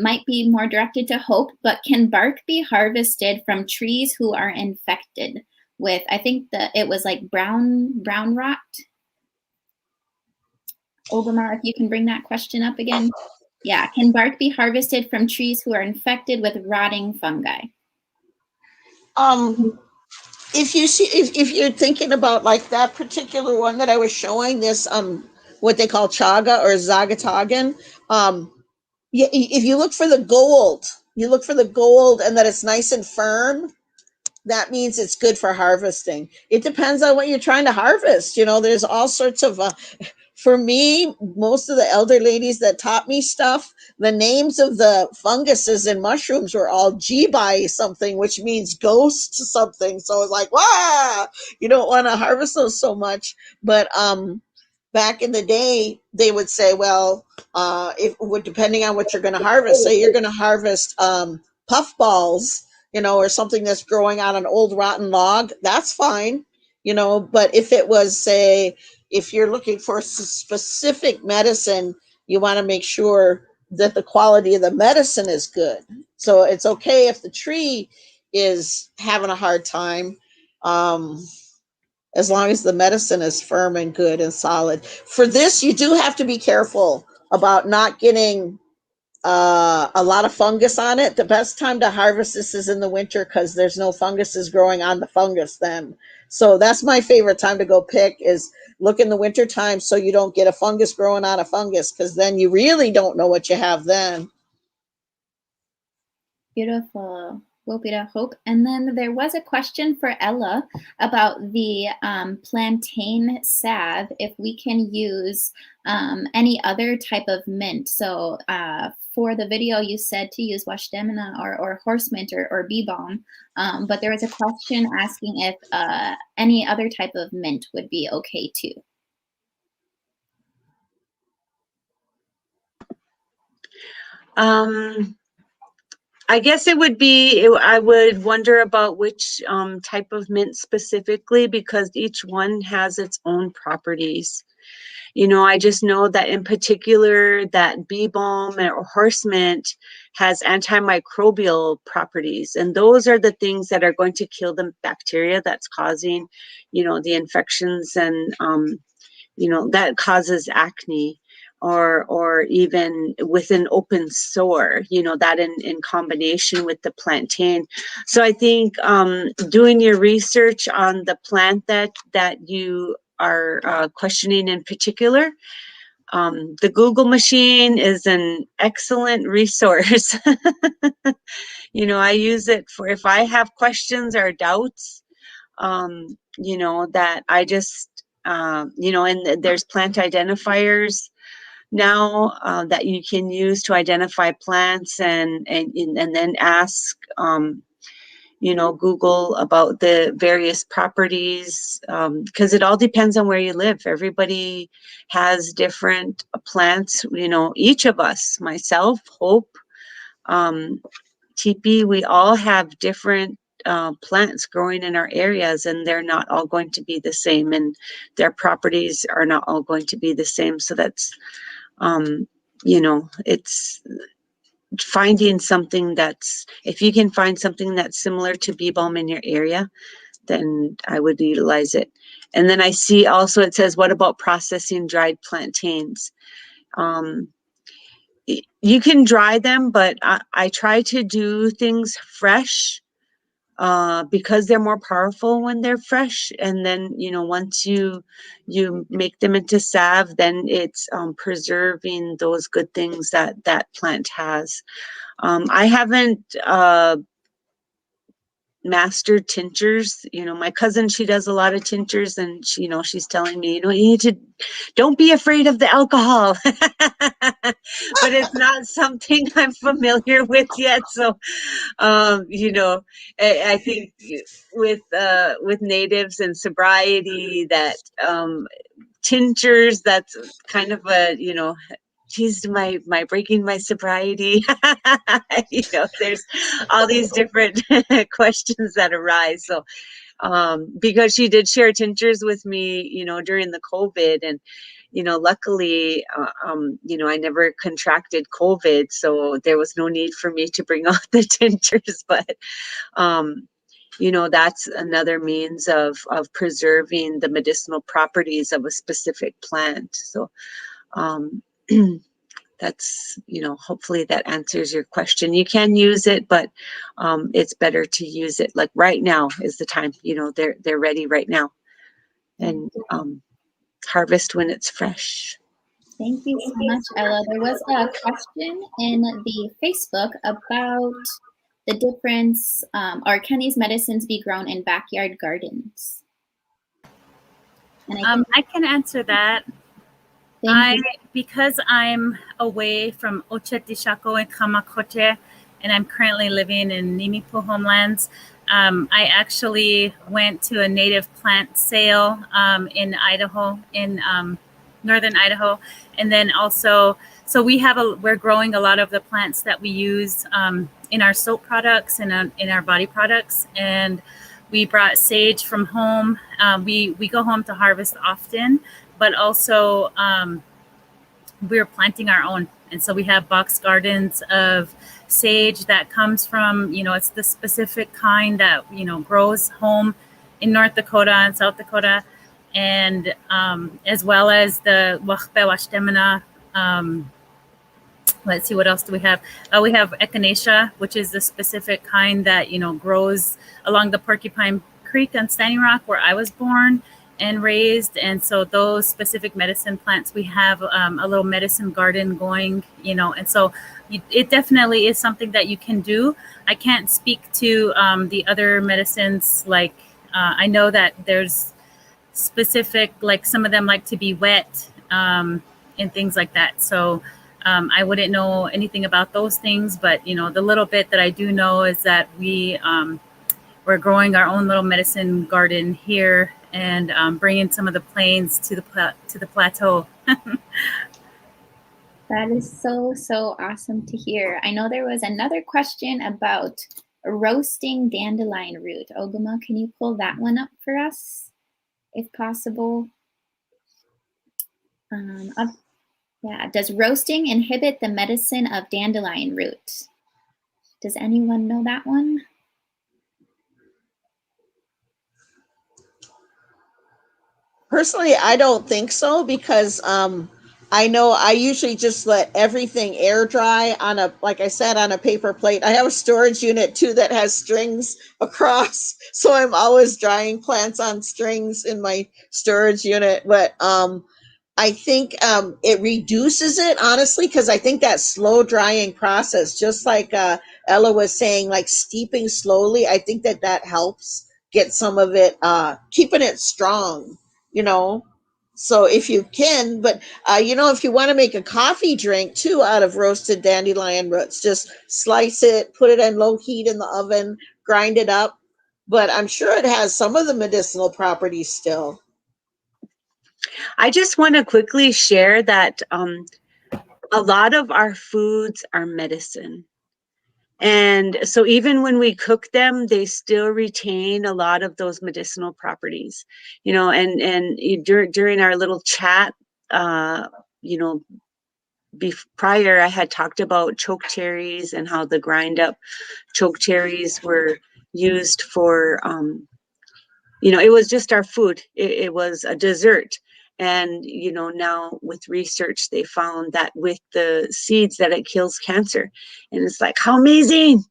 might be more directed to Hope, but can bark be harvested from trees who are infected with, I think that it was like brown rot? Obama, if you can bring that question up again. Yeah, can bark be harvested from trees who are infected with rotting fungi? If you see, if you're thinking about like that particular one that I was showing, this what they call chaga or zagatagan, if you look for the gold, and that it's nice and firm, that means it's good for harvesting. It depends on what you're trying to harvest. You know, there's all sorts of for me, most of the elder ladies that taught me stuff, the names of the funguses and mushrooms were all Jibai something, which means ghost something. So it's like, wow, you don't want to harvest those so much. But back in the day, they would say, well, if depending on what you're going to harvest, say you're going to harvest puffballs, you know, or something that's growing on an old rotten log, that's fine, you know. But if it was, say, if you're looking for specific medicine, you want to make sure that the quality of the medicine is good. So it's okay if the tree is having a hard time, as long as the medicine is firm and good and solid. For this, you do have to be careful about not getting a lot of fungus on it. The best time to harvest this is in the winter because there's no funguses growing on the fungus then. So that's my favorite time to go pick, is look in the winter time so you don't get a fungus growing on a fungus, because then you really don't know what you have then. Beautiful. Wopida Hope. And then there was a question for Ella about the plantain salve, if we can use any other type of mint. So for the video, you said to use washdemina or horse mint or bee balm, but there was a question asking if any other type of mint would be okay too. I guess it would be, I would wonder about which type of mint specifically, because each one has its own properties. You know, I just know that in particular that bee balm or horse mint has antimicrobial properties. And those are the things that are going to kill the bacteria that's causing, you know, the infections and, you know, that causes acne. Or even with an open sore, you know, that in combination with the plantain. So I think doing your research on the plant that you are questioning in particular, the Google machine is an excellent resource. You know, I use it for if I have questions or doubts, you know, that I just, you know, and there's plant identifiers now that you can use to identify plants and then ask, you know, Google about the various properties, because it all depends on where you live. Everybody has different plants, you know, each of us, myself, Hope, TP, we all have different plants growing in our areas, and they're not all going to be the same, and their properties are not all going to be the same. So that's, you know, it's finding something that's, if you can find something that's similar to bee balm in your area, then I would utilize it. And then I see also it says, what about processing dried plantains? You can dry them, but I try to do things fresh because they're more powerful when they're fresh. And then, you know, once you make them into salve, then it's preserving those good things that plant has. I haven't master tinctures. My cousin, she does a lot of tinctures, and she, she's telling me, you need to, don't be afraid of the alcohol. But it's not something I'm familiar with yet. So, I think with natives and sobriety, that tinctures, that's kind of a, geez, my breaking my sobriety. There's all these different questions that arise. So because she did share tinctures with me, during the COVID, and luckily, I never contracted COVID, so there was no need for me to bring out the tinctures. But that's another means of preserving the medicinal properties of a specific plant. So that's, hopefully that answers your question. You can use it, but it's better to use it like right now is the time. They're ready right now, and harvest when it's fresh. Thank you so much, Ella. There was a question in the Facebook about the difference, or can these medicines be grown in backyard gardens? And I can answer that. Because I'm away from Ochetichako and Kamakote, and I'm currently living in Nimipu homelands, I actually went to a native plant sale in Idaho, in northern Idaho, and then also, so we're growing a lot of the plants that we use in our soap products and in our body products, and we brought sage from home. We go home to harvest often, but also we're planting our own. And so we have box gardens of sage that comes from, it's the specific kind that, grows home in North Dakota and South Dakota. And as well as the Wachbe Washtemana. Let's see, what else do we have? We have echinacea, which is the specific kind that, grows along the Porcupine Creek on Standing Rock, where I was born and raised. And so those specific medicine plants, we have a little medicine garden going, and so it definitely is something that you can do. I can't speak to the other medicines. Like I know that there's specific, like some of them like to be wet and things like that. So I wouldn't know anything about those things, but the little bit that I do know is that we're growing our own little medicine garden here and bringing some of the plains to the plateau. That is so awesome to hear. I know there was another question about roasting dandelion root. Oguma, can you pull that one up for us, if possible? Yeah. Does roasting inhibit the medicine of dandelion root? Does anyone know that one? Personally, I don't think so, because I know I usually just let everything air dry on like I said, on a paper plate. I have a storage unit too that has strings across, so I'm always drying plants on strings in my storage unit. But I think it reduces it, honestly, because I think that slow drying process, just like Ella was saying, like steeping slowly, I think that helps get some of it, keeping it strong. So if you can, but if you want to make a coffee drink too out of roasted dandelion roots, just slice it, put it in low heat in the oven, grind it up. But I'm sure it has some of the medicinal properties still. I just want to quickly share that a lot of our foods are medicine. And so even when we cook them, they still retain a lot of those medicinal properties, and during our little chat, prior, I had talked about choke cherries and how the grind up choke cherries were used for, it was just our food. It was a dessert. And, now with research, they found that with the seeds that it kills cancer. And it's like, how amazing,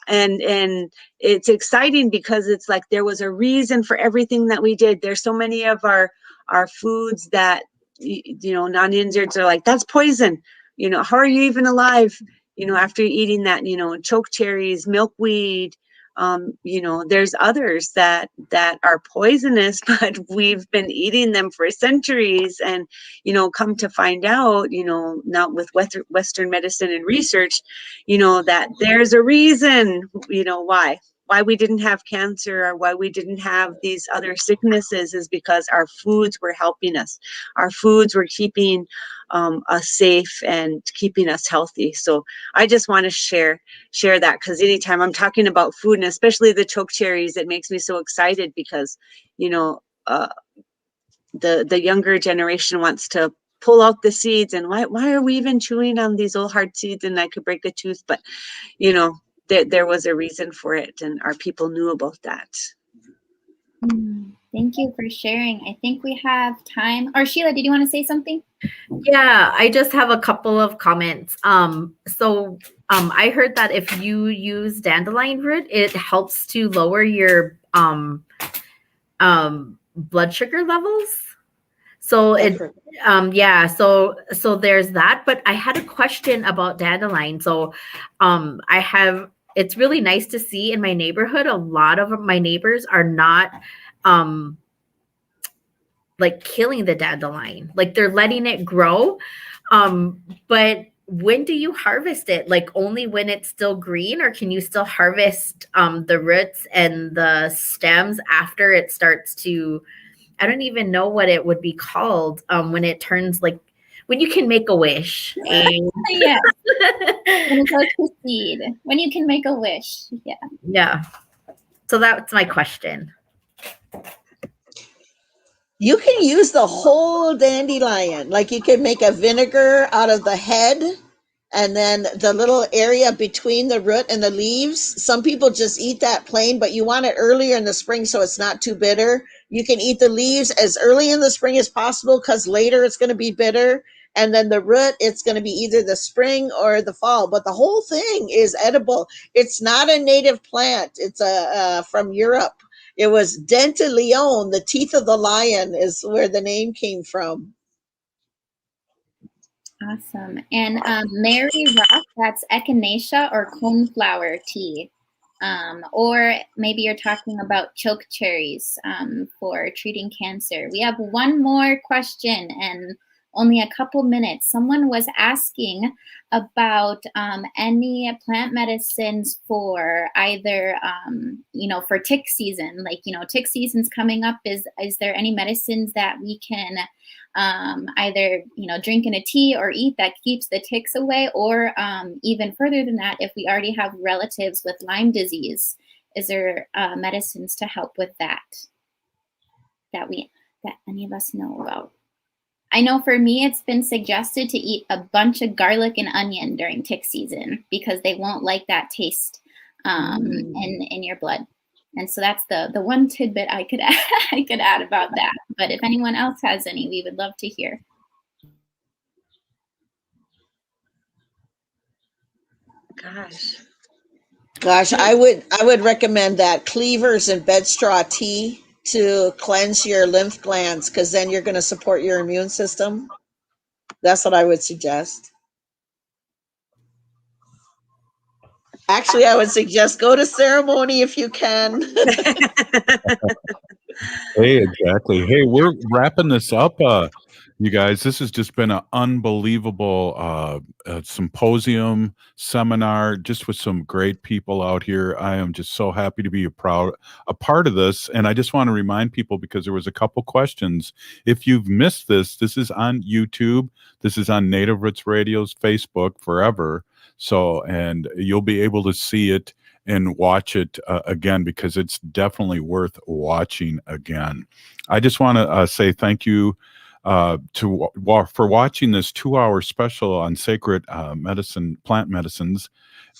and it's exciting because it's like there was a reason for everything that we did. There's so many of our foods that, non-Indians are like, that's poison. How are you even alive, after eating that, choke cherries, milkweed, There's others that are poisonous, but we've been eating them for centuries. And, come to find out, not with Western medicine and research, that there's a reason, why we didn't have cancer or why we didn't have these other sicknesses is because our foods were helping us. Our foods were keeping us safe and keeping us healthy. So I just want to share that, because anytime I'm talking about food, and especially the choke cherries, it makes me so excited because, the younger generation wants to pull out the seeds, and why are we even chewing on these old hard seeds, and I could break a tooth. But there was a reason for it, and our people knew about that. Thank you for sharing. I think we have time. Or Sheila, did you want to say something? Yeah, I just have a couple of comments. I heard that if you use dandelion root, it helps to lower your blood sugar levels. So so there's that. But I had a question about dandelion. So it's really nice to see in my neighborhood, a lot of my neighbors are not like killing the dandelion, like they're letting it grow. But when do you harvest it? Like only when it's still green, or can you still harvest the roots and the stems after it starts to, I don't even know what it would be called when it turns like, when you can make a wish. Yeah. When it goes to seed, when you can make a wish. Yeah. Yeah. So that's my question. You can use the whole dandelion. Like you can make a vinegar out of the head and then the little area between the root and the leaves. Some people just eat that plain, but you want it earlier in the spring so it's not too bitter. You can eat the leaves as early in the spring as possible because later it's going to be bitter. And then the root, it's going to be either the spring or the fall. But the whole thing is edible. It's not a native plant. It's from Europe. It was dent de leon, the teeth of the lion is where the name came from. Awesome. And Mary Rock, that's echinacea or coneflower tea. Or maybe you're talking about choke cherries for treating cancer. We have one more question and only a couple minutes. Someone was asking about any plant medicines for either, for tick season, like, tick season's coming up. Is there any medicines that we can either, drink in a tea or eat that keeps the ticks away? Or even further than that, if we already have relatives with Lyme disease, is there medicines to help with that any of us know about? I know for me, it's been suggested to eat a bunch of garlic and onion during tick season because they won't like that taste in your blood. And so that's the one tidbit I could add about that. But if anyone else has any, we would love to hear. Gosh, I would recommend that cleavers and bed straw tea to cleanse your lymph glands, because then you're going to support your immune system. That's what I would suggest. Actually, I would suggest go to ceremony if you can. Hey, exactly. Hey, we're wrapping this up. You guys, this has just been an unbelievable symposium, seminar, just with some great people out here. I am just so happy to be a part of this. And I just want to remind people, because there was a couple questions. If you've missed this is on YouTube. This is on Native Roots Radio's Facebook forever. So, and you'll be able to see it and watch it again, because it's definitely worth watching again. I just want to say thank you for watching this 2-hour special on sacred plant medicines.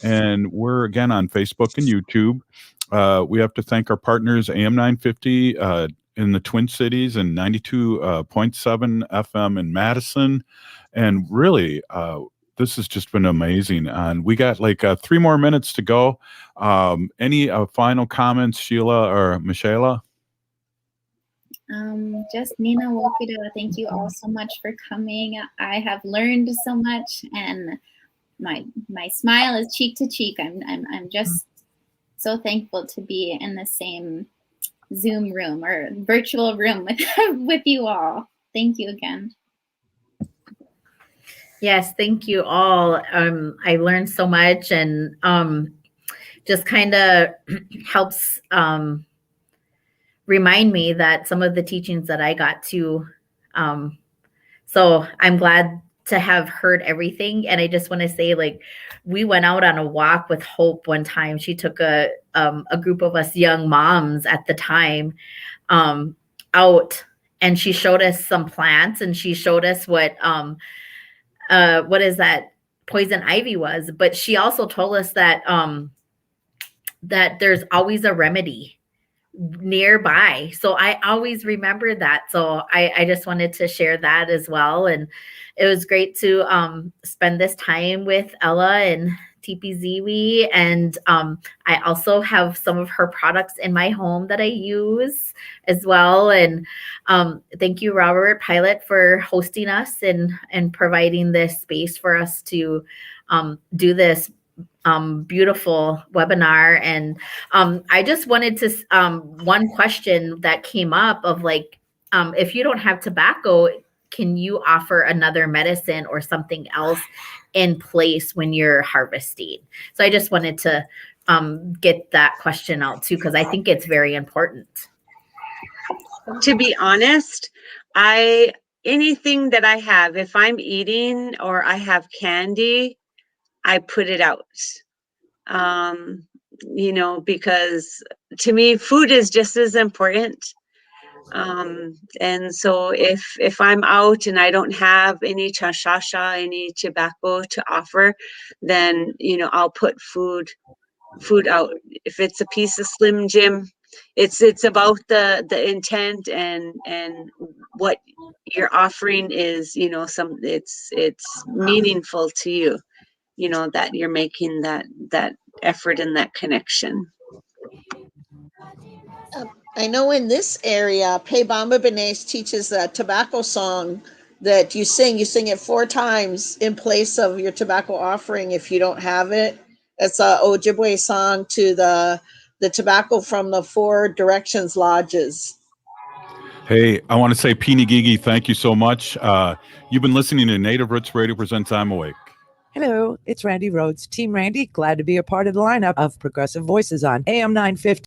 And we're again on Facebook and YouTube. We have to thank our partners, AM 950 in the Twin Cities and 92.7 FM in Madison. And really, this has just been amazing. And we got like 3 more minutes to go. Any final comments, Sheila or Michaela? Just Nina Wokida, thank you all so much for coming. I have learned so much, and my smile is cheek to cheek. I'm just so thankful to be in the same Zoom room or virtual room with you all. Thank you again. Yes, thank you all. I learned so much, and just kind of helps remind me that some of the teachings that I got to. So I'm glad to have heard everything. And I just want to say, like, we went out on a walk with Hope one time. She took a group of us young moms at the time out, and she showed us some plants, and she showed us what is that poison ivy was. But she also told us that that there's always a remedy nearby. So I always remember that. So I just wanted to share that as well. And it was great to spend this time with Ella and TPZW. And I also have some of her products in my home that I use as well. And thank you, Robert Pilot, for hosting us and providing this space for us to do this beautiful webinar. And I just wanted to one question that came up of like, if you don't have tobacco, can you offer another medicine or something else in place when you're harvesting? So I just wanted to get that question out too, because I think it's very important. To be honest, anything that I have, if I'm eating or I have candy, I put it out. Because to me, food is just as important. And so if I'm out and I don't have any chashasha, any tobacco to offer, then, I'll put food out. If it's a piece of Slim Jim, it's about the intent and what you're offering is, it's meaningful to you, that you're making that effort and that connection. I know in this area, Pei Bamba Benes teaches a tobacco song that you sing. You sing it 4 times in place of your tobacco offering if you don't have it. It's a Ojibwe song to the tobacco from the 4 Directions Lodges. Hey, I want to say, Peeny Gigi, thank you so much. You've been listening to Native Roots Radio Presents I'm Awake. Hello, it's Randy Rhodes. Team Randy, glad to be a part of the lineup of Progressive Voices on AM 950.